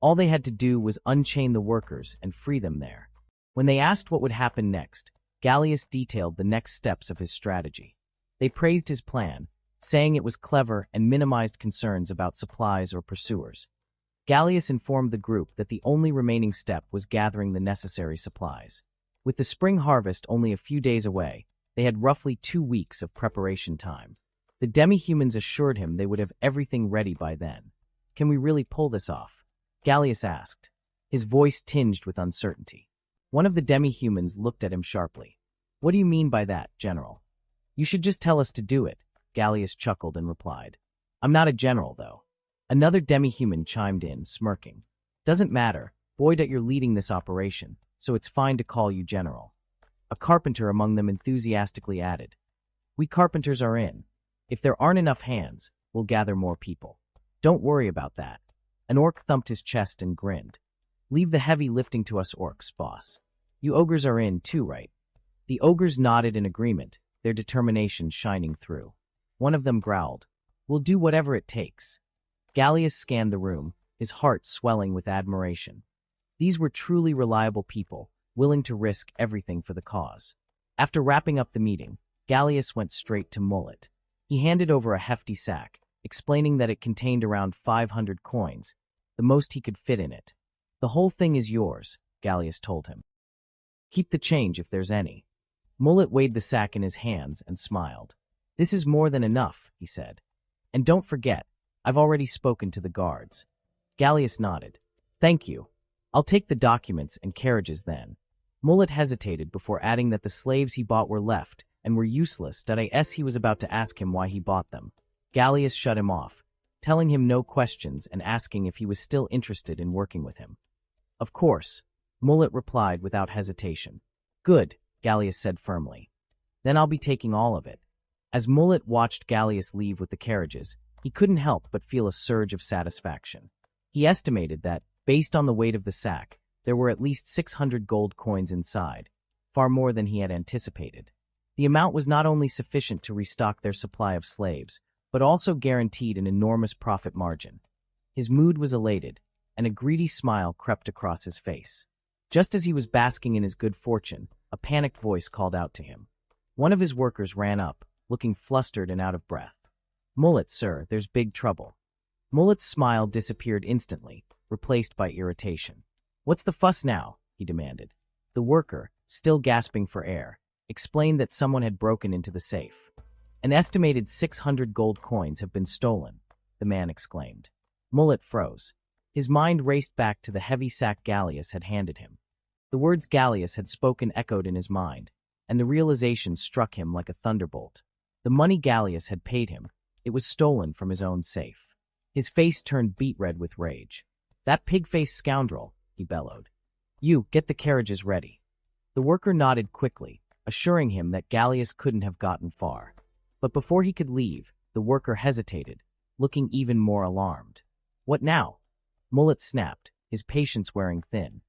All they had to do was unchain the workers and free them there. When they asked what would happen next, Gallius detailed the next steps of his strategy. They praised his plan, saying it was clever and minimized concerns about supplies or pursuers. Gallius informed the group that the only remaining step was gathering the necessary supplies. With the spring harvest only a few days away, they had roughly 2 weeks of preparation time. The demi-humans assured him they would have everything ready by then. Can we really pull this off? Gallius asked, his voice tinged with uncertainty. One of the demi-humans looked at him sharply. What do you mean by that, General? You should just tell us to do it, Gallius chuckled and replied. I'm not a general, though. Another demi-human chimed in, smirking. Doesn't matter, boy, that you're leading this operation, so it's fine to call you General. A carpenter among them enthusiastically added. We carpenters are in. If there aren't enough hands, we'll gather more people. Don't worry about that. An orc thumped his chest and grinned. Leave the heavy lifting to us orcs, boss. You ogres are in too, right? The ogres nodded in agreement, their determination shining through. One of them growled, We'll do whatever it takes. Gallius scanned the room, his heart swelling with admiration. These were truly reliable people, willing to risk everything for the cause. After wrapping up the meeting, Gallius went straight to Mullet. He handed over a hefty sack, explaining that it contained around 500 coins, the most he could fit in it. The whole thing is yours, Gallius told him. Keep the change if there's any. Mullet weighed the sack in his hands and smiled. This is more than enough, he said. And don't forget, I've already spoken to the guards. Gallius nodded. Thank you. I'll take the documents and carriages then. Mullet hesitated before adding that the slaves he bought were left and were useless. He was about to ask him why he bought them. Gallius shut him off, telling him no questions and asking if he was still interested in working with him. Of course, Mullet replied without hesitation. Good, Gallius said firmly. Then I'll be taking all of it. As Mullet watched Gallius leave with the carriages, he couldn't help but feel a surge of satisfaction. He estimated that, based on the weight of the sack, there were at least 600 gold coins inside, far more than he had anticipated. The amount was not only sufficient to restock their supply of slaves, but also guaranteed an enormous profit margin. His mood was elated, and a greedy smile crept across his face. Just as he was basking in his good fortune, a panicked voice called out to him. One of his workers ran up, looking flustered and out of breath. Mullet, sir, there's big trouble. Mullet's smile disappeared instantly, replaced by irritation. What's the fuss now? He demanded. The worker, still gasping for air, explained that someone had broken into the safe. An estimated 600 gold coins have been stolen, the man exclaimed. Mullet froze. His mind raced back to the heavy sack Gallius had handed him. The words Gallius had spoken echoed in his mind, and the realization struck him like a thunderbolt. The money Gallius had paid him, it was stolen from his own safe. His face turned beet red with rage. That pig-faced scoundrel, he bellowed. You, get the carriages ready. The worker nodded quickly, assuring him that Gallius couldn't have gotten far. But before he could leave, the worker hesitated, looking even more alarmed. What now? Mullet snapped, his patience wearing thin.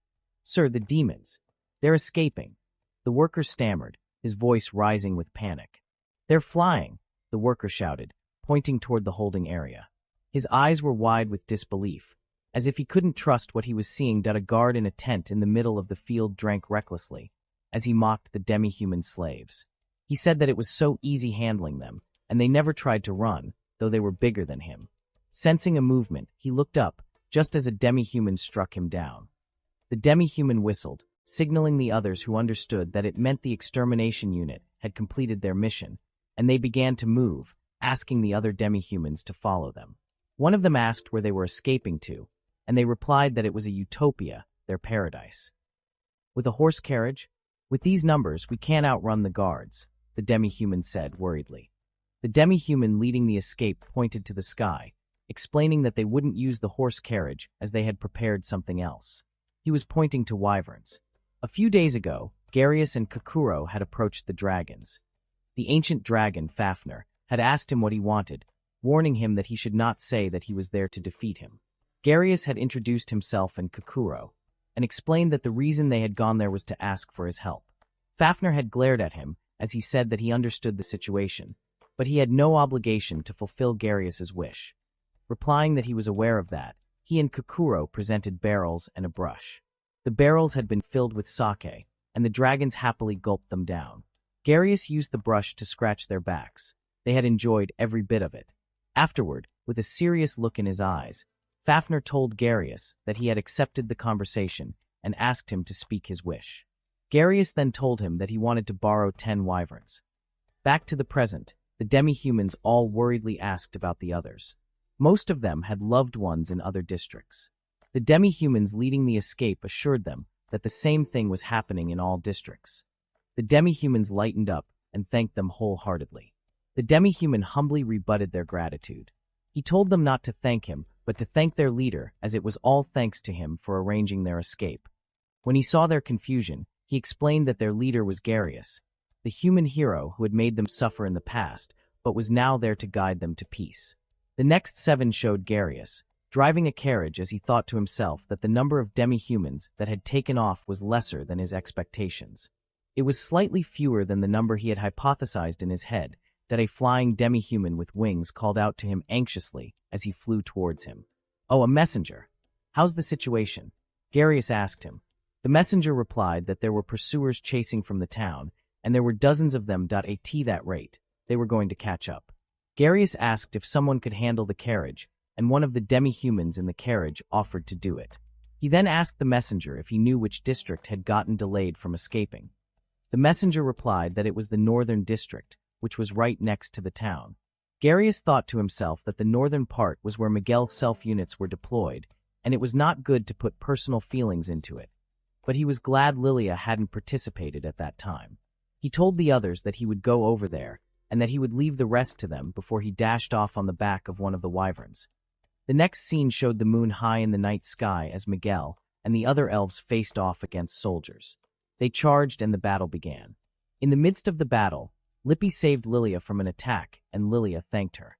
Sir, the demons. They're escaping. The worker stammered, his voice rising with panic. They're flying, the worker shouted, pointing toward the holding area. His eyes were wide with disbelief, As if he couldn't trust what he was seeing, a guard in a tent in the middle of the field drank recklessly, as he mocked the demi-human slaves. He said that it was so easy handling them, and they never tried to run, though they were bigger than him. Sensing a movement, he looked up, just as a demi-human struck him down. The demi-human whistled, signaling the others who understood that it meant the extermination unit had completed their mission, and they began to move, asking the other demi-humans to follow them. One of them asked where they were escaping to, and they replied that it was a utopia, their paradise. With a horse carriage? With these numbers, we can't outrun the guards, the demi-human said worriedly. The demi-human leading the escape pointed to the sky, explaining that they wouldn't use the horse carriage as they had prepared something else. He was pointing to wyverns. A few days ago, Garius and Kokuro had approached the dragons. The ancient dragon, Fafnir, had asked him what he wanted, warning him that he should not say that he was there to defeat him. Garius had introduced himself and Kokuro, and explained that the reason they had gone there was to ask for his help. Fafnir had glared at him as he said that he understood the situation, but he had no obligation to fulfill Garius's wish. Replying that he was aware of that, he and Kokuro presented barrels and a brush. The barrels had been filled with sake, and the dragons happily gulped them down. Garius used the brush to scratch their backs. They had enjoyed every bit of it. Afterward, with a serious look in his eyes, Fafnir told Garius that he had accepted the conversation and asked him to speak his wish. Garius then told him that he wanted to borrow 10 wyverns. Back to the present, the demi-humans all worriedly asked about the others. Most of them had loved ones in other districts. The demi-humans leading the escape assured them that the same thing was happening in all districts. The demi-humans lightened up and thanked them wholeheartedly. The demi-human humbly rebutted their gratitude. He told them not to thank him, but to thank their leader, as it was all thanks to him for arranging their escape. When he saw their confusion, he explained that their leader was Garius, the human hero who had made them suffer in the past, but was now there to guide them to peace. The next 7 showed Garius, driving a carriage as he thought to himself that the number of demi-humans that had taken off was lesser than his expectations. It was slightly fewer than the number he had hypothesized in his head, that a flying demi-human with wings called out to him anxiously as he flew towards him. "Oh, a messenger. How's the situation?" Garius asked him. The messenger replied that there were pursuers chasing from the town, and there were dozens of them. At that rate, they were going to catch up. Garius asked if someone could handle the carriage, and one of the demi-humans in the carriage offered to do it. He then asked the messenger if he knew which district had gotten delayed from escaping. The messenger replied that it was the northern district, which was right next to the town. Garius thought to himself that the northern part was where Miguel's self-units were deployed, and it was not good to put personal feelings into it. But he was glad Lilia hadn't participated at that time. He told the others that he would go over there, and that he would leave the rest to them before he dashed off on the back of one of the wyverns. The next scene showed the moon high in the night sky as Miguel and the other elves faced off against soldiers. They charged and the battle began. In the midst of the battle, Lippy saved Lilia from an attack, and Lilia thanked her.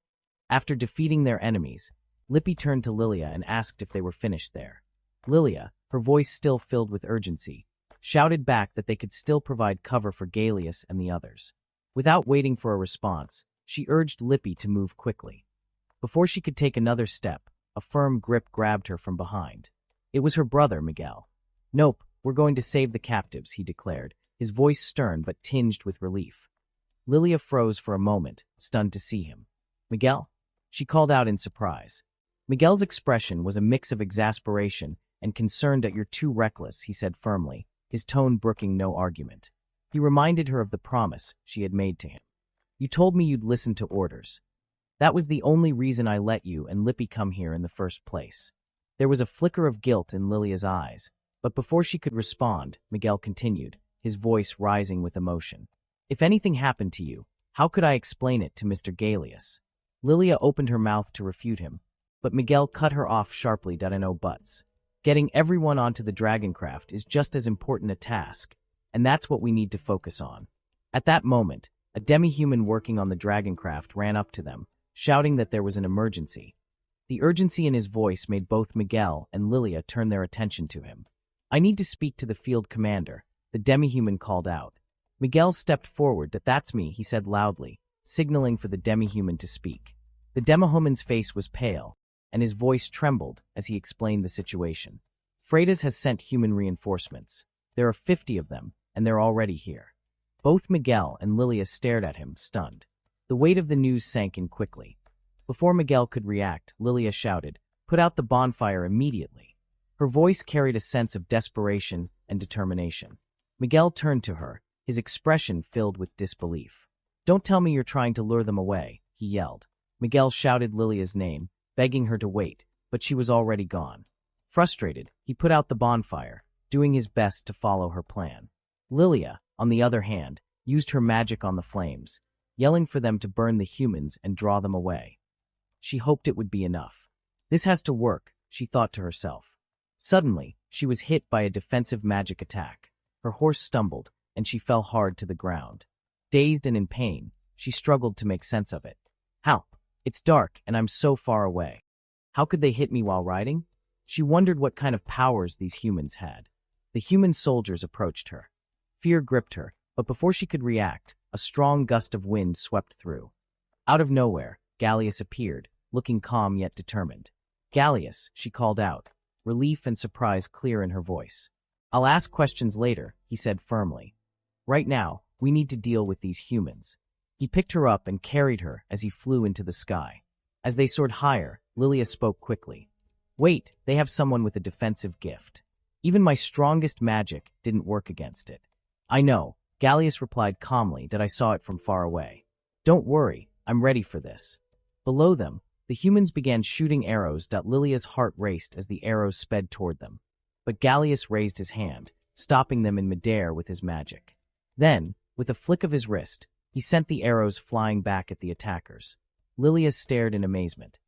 After defeating their enemies, Lippy turned to Lilia and asked if they were finished there. Lilia, her voice still filled with urgency, shouted back that they could still provide cover for Galius and the others. Without waiting for a response, she urged Lippy to move quickly. Before she could take another step, a firm grip grabbed her from behind. It was her brother, Miguel. "Nope, we're going to save the captives," he declared, his voice stern but tinged with relief. Lilia froze for a moment, stunned to see him. "Miguel?" she called out in surprise. Miguel's expression was a mix of exasperation and concerned at "You're too reckless," he said firmly, his tone brooking no argument. He reminded her of the promise she had made to him. "You told me you'd listen to orders. That was the only reason I let you and Lippy come here in the first place." There was a flicker of guilt in Lilia's eyes, but before she could respond, Miguel continued, his voice rising with emotion. "If anything happened to you, how could I explain it to Mr. Galius?" Lilia opened her mouth to refute him, but Miguel cut her off sharply. "No buts. Getting everyone onto the dragoncraft is just as important a task, and that's what we need to focus on." At that moment, a demi-human working on the dragoncraft ran up to them, shouting that there was an emergency. The urgency in his voice made both Miguel and Lilia turn their attention to him. "I need to speak to the field commander," the demi-human called out. Miguel stepped forward. "That's me," he said loudly, signaling for the demi-human to speak. The demi-human's face was pale, and his voice trembled as he explained the situation. Freitas has sent human reinforcements. There are 50 of them, and they're already here. Both Miguel and Lilia stared at him, stunned. The weight of the news sank in quickly. Before Miguel could react, Lilia shouted, "Put out the bonfire immediately." Her voice carried a sense of desperation and determination. Miguel turned to her, his expression filled with disbelief. "Don't tell me you're trying to lure them away," he yelled. Miguel shouted Lilia's name, begging her to wait, but she was already gone. Frustrated, he put out the bonfire, doing his best to follow her plan. Lilia, on the other hand, used her magic on the flames, yelling for them to burn the humans and draw them away. She hoped it would be enough. This has to work, she thought to herself. Suddenly, she was hit by a defensive magic attack. Her horse stumbled, and she fell hard to the ground. Dazed and in pain, she struggled to make sense of it. "How? It's dark, and I'm so far away. How could they hit me while riding?" She wondered what kind of powers these humans had. The human soldiers approached her. Fear gripped her, but before she could react, a strong gust of wind swept through. Out of nowhere, Gallius appeared, looking calm yet determined. "Gallius," she called out, relief and surprise clear in her voice. "I'll ask questions later," he said firmly. "Right now, we need to deal with these humans." He picked her up and carried her as he flew into the sky. As they soared higher, Lilia spoke quickly. "Wait, they have someone with a defensive gift. Even my strongest magic didn't work against it." "I know," Gallius replied calmly, "that I saw it from far away. Don't worry, I'm ready for this." Below them, the humans began shooting arrows. Lilia's heart raced as the arrows sped toward them. But Gallius raised his hand, stopping them in midair with his magic. Then, with a flick of his wrist, he sent the arrows flying back at the attackers. Lilia stared in amazement.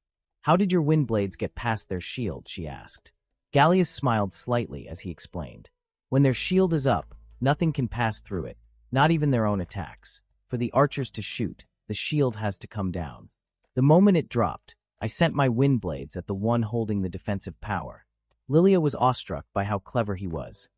"How did your wind blades get past their shield?" she asked. Gallius smiled slightly as he explained. "When their shield is up, nothing can pass through it, not even their own attacks. For the archers to shoot, the shield has to come down. The moment it dropped, I sent my wind blades at the one holding the defensive power." Lilia was awestruck by how clever he was.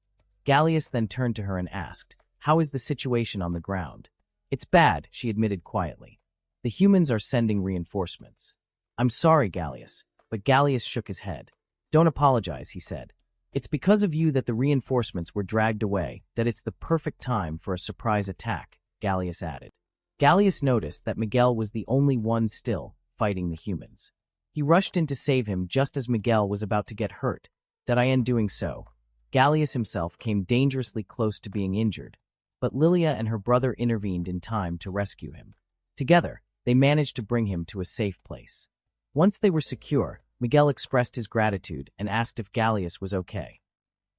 Gallius then turned to her and asked, "How is the situation on the ground?" "It's bad," she admitted quietly. "The humans are sending reinforcements." "I'm sorry, Gallius," but Gallius shook his head. "Don't apologize," he said. "It's because of you that the reinforcements were dragged away, that it's the perfect time for a surprise attack," Gallius added. Gallius noticed that Miguel was the only one still fighting the humans. He rushed in to save him just as Miguel was about to get hurt. In doing so, Gallius himself came dangerously close to being injured, but Lilia and her brother intervened in time to rescue him. Together, they managed to bring him to a safe place. Once they were secure, Miguel expressed his gratitude and asked if Gallius was okay.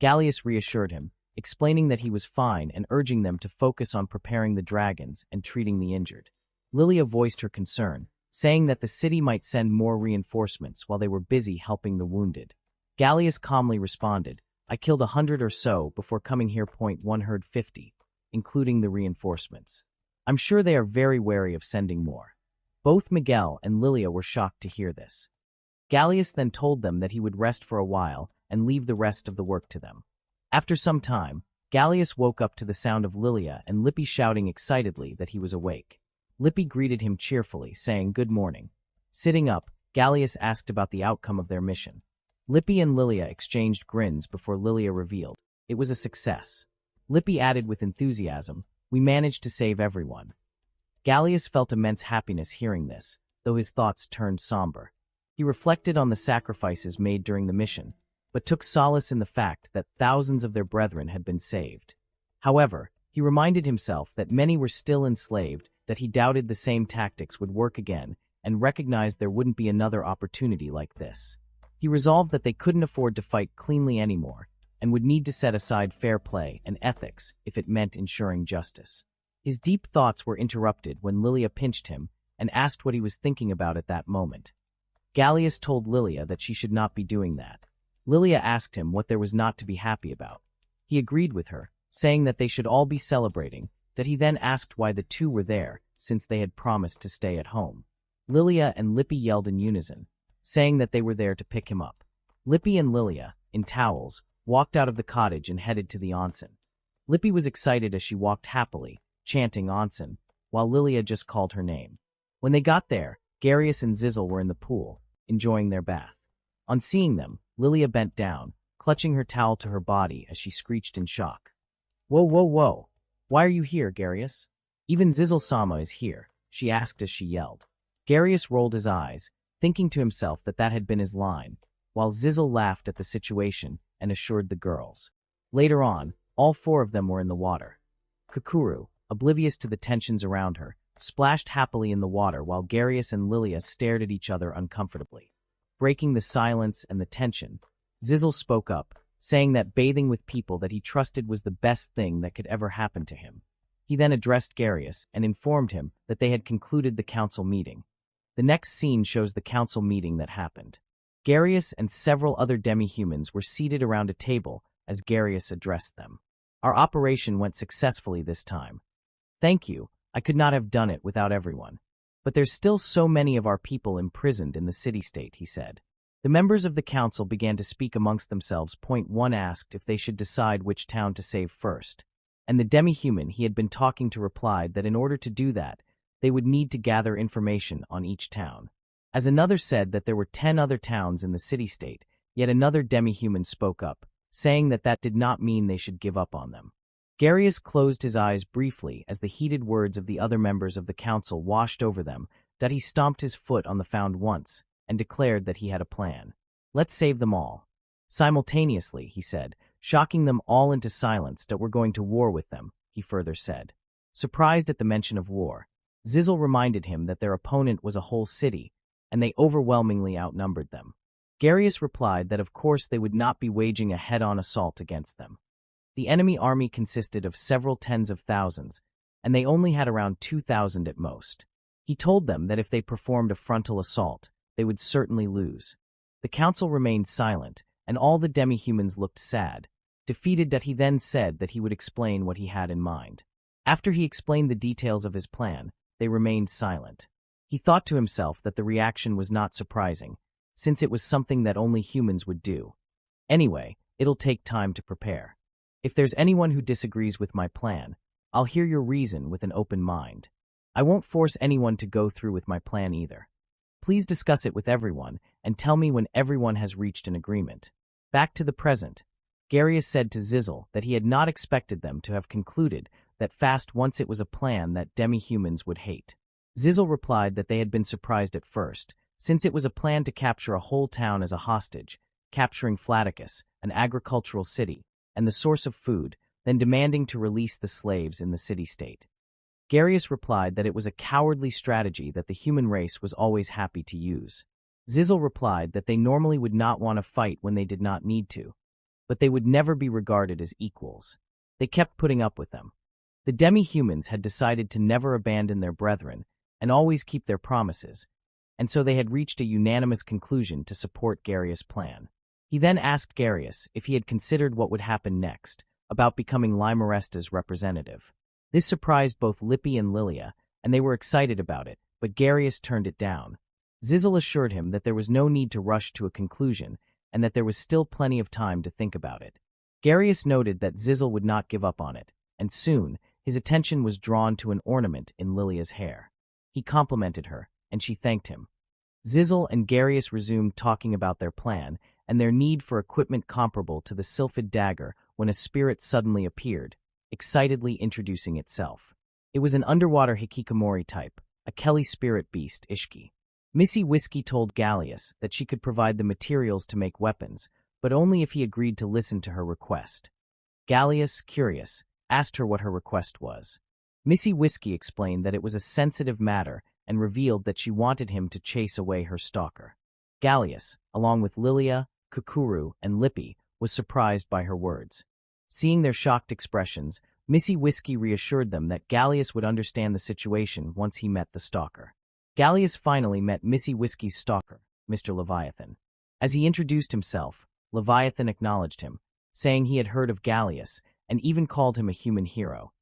Gallius reassured him, explaining that he was fine and urging them to focus on preparing the dragons and treating the injured. Lilia voiced her concern, saying that the city might send more reinforcements while they were busy helping the wounded. Gallius calmly responded, "I killed 100 or so before coming here. 150, including the reinforcements. I'm sure they are very wary of sending more." Both Miguel and Lilia were shocked to hear this. Gallius then told them that he would rest for a while and leave the rest of the work to them. After some time, Gallius woke up to the sound of Lilia and Lippy shouting excitedly that he was awake. Lippy greeted him cheerfully, saying good morning. Sitting up, Gallius asked about the outcome of their mission. Lippy and Lilia exchanged grins before Lilia revealed, "It was a success." Lippy added with enthusiasm, "We managed to save everyone." Gallius felt immense happiness hearing this, though his thoughts turned somber. He reflected on the sacrifices made during the mission, but took solace in the fact that thousands of their brethren had been saved. However, he reminded himself that many were still enslaved, that he doubted the same tactics would work again, and recognized there wouldn't be another opportunity like this. He resolved that they couldn't afford to fight cleanly anymore, and would need to set aside fair play and ethics if it meant ensuring justice. His deep thoughts were interrupted when Lilia pinched him and asked what he was thinking about at that moment. Gallius told Lilia that she should not be doing that. Lilia asked him what there was not to be happy about. He agreed with her, saying that they should all be celebrating, that he then asked why the two were there, since they had promised to stay at home. Lilia and Lippy yelled in unison, saying that they were there to pick him up. Lippy and Lilia, in towels, walked out of the cottage and headed to the onsen. Lippy was excited as she walked happily, chanting onsen, while Lilia just called her name. When they got there, Garius and Zizzle were in the pool, enjoying their bath. On seeing them, Lilia bent down, clutching her towel to her body as she screeched in shock. "Whoa, whoa, whoa! Why are you here, Garius?" "Even Zizzle-sama is here," she asked as she yelled. Garius rolled his eyes, thinking to himself that had been his line, while Zizzle laughed at the situation and assured the girls. Later on, all four of them were in the water. Kukuru, oblivious to the tensions around her, splashed happily in the water while Garius and Lilia stared at each other uncomfortably. Breaking the silence and the tension, Zizzle spoke up, saying that bathing with people that he trusted was the best thing that could ever happen to him. He then addressed Garius and informed him that they had concluded the council meeting. The next scene shows the council meeting that happened. Garius and several other demi-humans were seated around a table as Garius addressed them. "Our operation went successfully this time. Thank you, I could not have done it without everyone. But there's still so many of our people imprisoned in the city-state," he said. The members of the council began to speak amongst themselves. Point one asked if they should decide which town to save first, and the demi-human he had been talking to replied that in order to do that, they would need to gather information on each town. As another said that there were 10 other towns in the city-state, yet another demi-human spoke up, saying that did not mean they should give up on them. Garius closed his eyes briefly as the heated words of the other members of the council washed over them, that he stomped his foot on the ground once, and declared that he had a plan. "Let's save them all." Simultaneously, he said, shocking them all into silence that we're going to war with them, he further said. Surprised at the mention of war, Zizzle reminded him that their opponent was a whole city, and they overwhelmingly outnumbered them. Garius replied that of course they would not be waging a head-on assault against them. The enemy army consisted of several tens of thousands, and they only had around 2,000 at most. He told them that if they performed a frontal assault, they would certainly lose. The council remained silent, and all the demi-humans looked sad, defeated. That he then said that he would explain what he had in mind. After he explained the details of his plan, they remained silent. He thought to himself that the reaction was not surprising, since it was something that only humans would do. Anyway, it'll take time to prepare. If there's anyone who disagrees with my plan, I'll hear your reason with an open mind. I won't force anyone to go through with my plan either. Please discuss it with everyone and tell me when everyone has reached an agreement. Back to the present, Garius said to Zizzle that he had not expected them to have concluded that fast once it was a plan that demi-humans would hate. Zizzle replied that they had been surprised at first, since it was a plan to capture a whole town as a hostage, capturing Flaticus, an agricultural city, and the source of food, then demanding to release the slaves in the city-state. Garius replied that it was a cowardly strategy that the human race was always happy to use. Zizzle replied that they normally would not want to fight when they did not need to, but they would never be regarded as equals. They kept putting up with them. The demi-humans had decided to never abandon their brethren and always keep their promises, and so they had reached a unanimous conclusion to support Garius' plan. He then asked Garius if he had considered what would happen next, about becoming Limaresta's representative. This surprised both Lippy and Lilia, and they were excited about it, but Garius turned it down. Zizzle assured him that there was no need to rush to a conclusion, and that there was still plenty of time to think about it. Garius noted that Zizzle would not give up on it, and soon, his attention was drawn to an ornament in Lilia's hair. He complimented her, and she thanked him. Zizzle and Garius resumed talking about their plan, and their need for equipment comparable to the Sylphid dagger when a spirit suddenly appeared, excitedly introducing itself. It was an underwater hikikomori type, a Kelly spirit beast, Ishki. Missy Whiskey told Gallius that she could provide the materials to make weapons, but only if he agreed to listen to her request. Gallius, curious, asked her what her request was. Missy Whiskey explained that it was a sensitive matter and revealed that she wanted him to chase away her stalker. Gallius, along with Lilia, Kukuru, and Lippy, was surprised by her words. Seeing their shocked expressions, Missy Whiskey reassured them that Gallius would understand the situation once he met the stalker. Gallius finally met Missy Whiskey's stalker, Mr. Leviathan. As he introduced himself, Leviathan acknowledged him, saying he had heard of Gallius and even called him a human hero.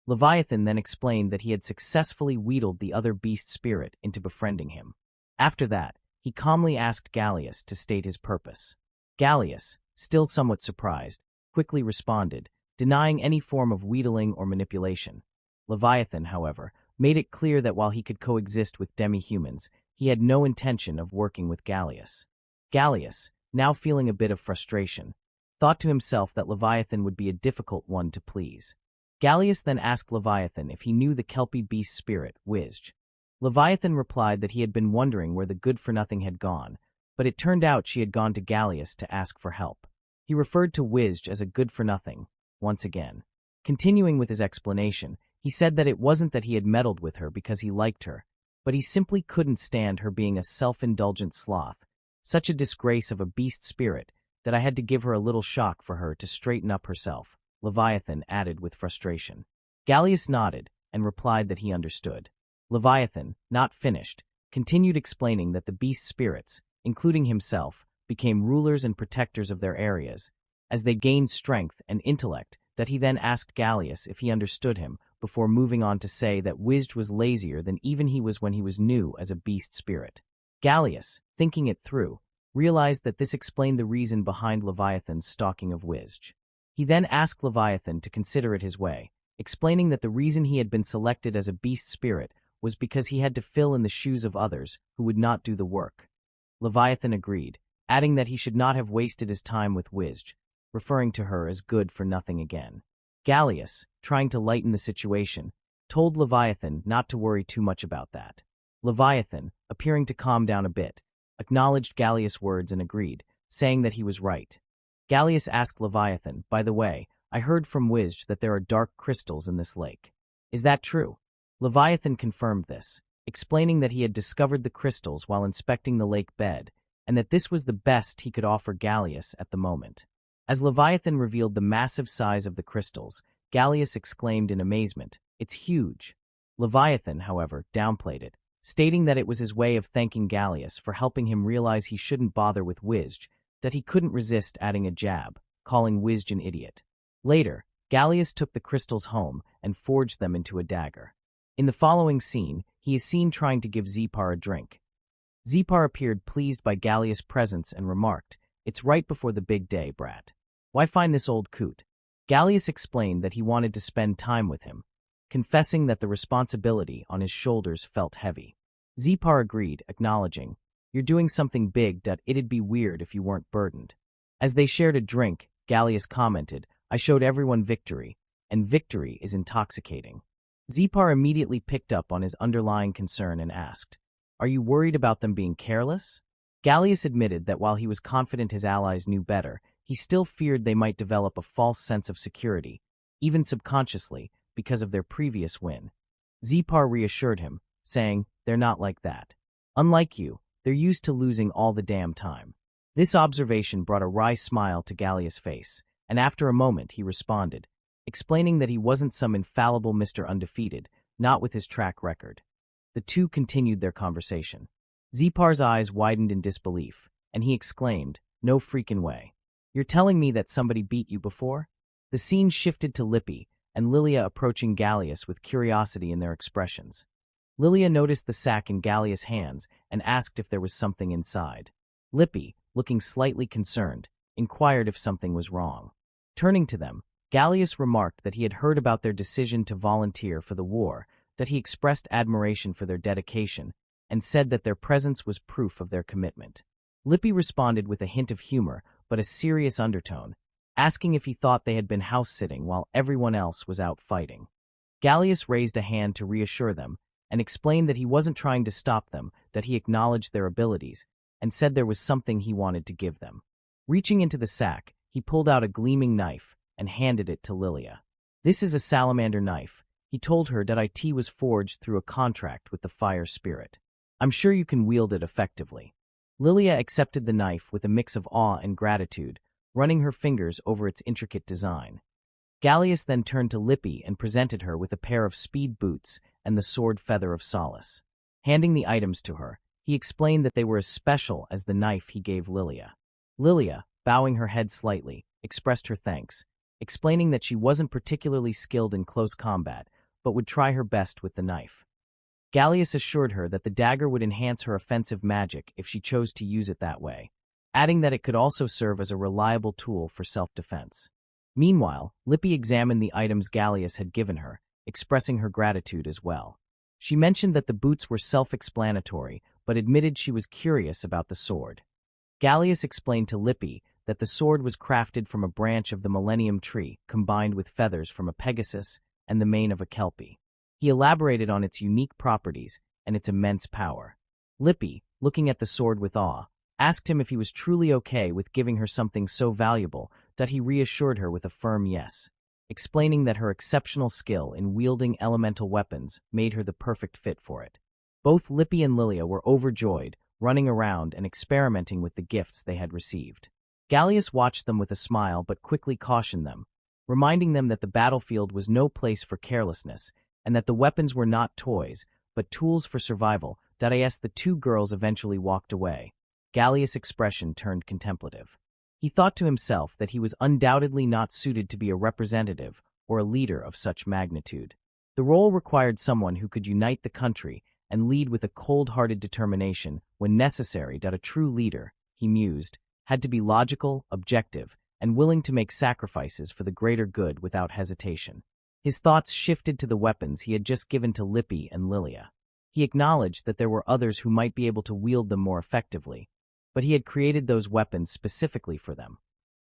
Leviathan then explained that he had successfully wheedled the other beast spirit into befriending him. After that, he calmly asked Gallius to state his purpose. Gallius, still somewhat surprised, quickly responded, denying any form of wheedling or manipulation. Leviathan, however, made it clear that while he could coexist with demi-humans, he had no intention of working with Gallius. Gallius, now feeling a bit of frustration, thought to himself that Leviathan would be a difficult one to please. Gallius then asked Leviathan if he knew the Kelpie beast spirit, Wisj. Leviathan replied that he had been wondering where the good-for-nothing had gone, but it turned out she had gone to Gallius to ask for help. He referred to Wisj as a good-for-nothing, once again. Continuing with his explanation, he said that it wasn't that he had meddled with her because he liked her, but he simply couldn't stand her being a self-indulgent sloth, such a disgrace of a beast spirit that I had to give her a little shock for her to straighten up herself, Leviathan added with frustration. Gallius nodded and replied that he understood. Leviathan, not finished, continued explaining that the beast spirits, including himself, became rulers and protectors of their areas, as they gained strength and intellect, that he then asked Gallius if he understood him, before moving on to say that Wisj was lazier than even he was when he was new as a beast spirit. Gallius, thinking it through, realized that this explained the reason behind Leviathan's stalking of Wisj. He then asked Leviathan to consider it his way, explaining that the reason he had been selected as a beast spirit was because he had to fill in the shoes of others who would not do the work. Leviathan agreed, adding that he should not have wasted his time with Wisj, referring to her as good for nothing again. Gallius, trying to lighten the situation, told Leviathan not to worry too much about that. Leviathan, appearing to calm down a bit, acknowledged Gallius' words and agreed, saying that he was right. Gallius asked Leviathan, "By the way, I heard from Wisj that there are dark crystals in this lake. Is that true?" Leviathan confirmed this, explaining that he had discovered the crystals while inspecting the lake bed, and that this was the best he could offer Gallius at the moment. As Leviathan revealed the massive size of the crystals, Gallius exclaimed in amazement, "It's huge." Leviathan, however, downplayed it, stating that it was his way of thanking Gallius for helping him realize he shouldn't bother with Wisj, that he couldn't resist adding a jab, calling Wisj an idiot. Later, Gallius took the crystals home and forged them into a dagger. In the following scene, he is seen trying to give Zepar a drink. Zepar appeared pleased by Gallius' presence and remarked, "It's right before the big day, brat. Why find this old coot?" Gallius explained that he wanted to spend time with him, confessing that the responsibility on his shoulders felt heavy. Zepar agreed, acknowledging, "You're doing something big that it'd be weird if you weren't burdened." As they shared a drink, Gallius commented, "I showed everyone victory, and victory is intoxicating." Zepar immediately picked up on his underlying concern and asked, "Are you worried about them being careless?" Gallius admitted that while he was confident his allies knew better, he still feared they might develop a false sense of security, even subconsciously, because of their previous win. Zepar reassured him, saying, "They're not like that. Unlike you, they're used to losing all the damn time." This observation brought a wry smile to Gallius' face, and after a moment he responded, explaining that he wasn't some infallible Mr. Undefeated, not with his track record. The two continued their conversation. Zepar's eyes widened in disbelief, and he exclaimed, "No freaking way. You're telling me that somebody beat you before?" The scene shifted to Lippy and Lilia approaching Gallius with curiosity in their expressions. Lilia noticed the sack in Gallius' hands and asked if there was something inside. Lippy, looking slightly concerned, inquired if something was wrong. Turning to them, Gallius remarked that he had heard about their decision to volunteer for the war, that he expressed admiration for their dedication, and said that their presence was proof of their commitment. Lippy responded with a hint of humor, but a serious undertone, asking if he thought they had been house-sitting while everyone else was out fighting. Gallius raised a hand to reassure them, and explained that he wasn't trying to stop them, that he acknowledged their abilities, and said there was something he wanted to give them. Reaching into the sack, he pulled out a gleaming knife and handed it to Lilia. "This is a salamander knife." He told her that it was forged through a contract with the fire spirit. "I'm sure you can wield it effectively." Lilia accepted the knife with a mix of awe and gratitude, running her fingers over its intricate design. Gallius then turned to Lippy and presented her with a pair of speed boots and the sword feather of solace. Handing the items to her, he explained that they were as special as the knife he gave Lilia. Lilia, bowing her head slightly, expressed her thanks, explaining that she wasn't particularly skilled in close combat, but would try her best with the knife. Gallius assured her that the dagger would enhance her offensive magic if she chose to use it that way, adding that it could also serve as a reliable tool for self-defense. Meanwhile, Lippy examined the items Gallius had given her, expressing her gratitude as well. She mentioned that the boots were self-explanatory, but admitted she was curious about the sword. Gallius explained to Lippy that the sword was crafted from a branch of the Millennium Tree combined with feathers from a Pegasus and the mane of a Kelpie. He elaborated on its unique properties and its immense power. Lippy, looking at the sword with awe, asked him if he was truly okay with giving her something so valuable that he reassured her with a firm yes, explaining that her exceptional skill in wielding elemental weapons made her the perfect fit for it. Both Lippy and Lilia were overjoyed, running around and experimenting with the gifts they had received. Gallius watched them with a smile but quickly cautioned them, reminding them that the battlefield was no place for carelessness and that the weapons were not toys, but tools for survival. As the two girls eventually walked away, Gallius' expression turned contemplative. He thought to himself that he was undoubtedly not suited to be a representative or a leader of such magnitude. The role required someone who could unite the country and lead with a cold-hearted determination when necessary. A true leader, he mused, had to be logical, objective, and willing to make sacrifices for the greater good without hesitation. His thoughts shifted to the weapons he had just given to Lippy and Lilia. He acknowledged that there were others who might be able to wield them more effectively, but he had created those weapons specifically for them.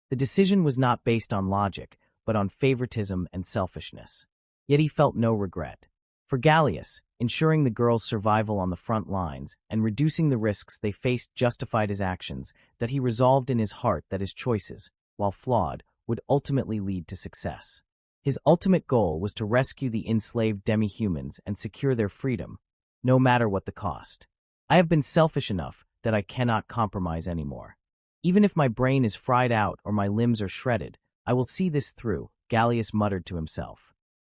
The decision was not based on logic, but on favoritism and selfishness. Yet he felt no regret. For Gallius, ensuring the girls' survival on the front lines and reducing the risks they faced justified his actions, that he resolved in his heart that his choices, while flawed, would ultimately lead to success. His ultimate goal was to rescue the enslaved demi-humans and secure their freedom, no matter what the cost. I have been selfish enough that I cannot compromise anymore. Even if my brain is fried out or my limbs are shredded, I will see this through, Gallius muttered to himself.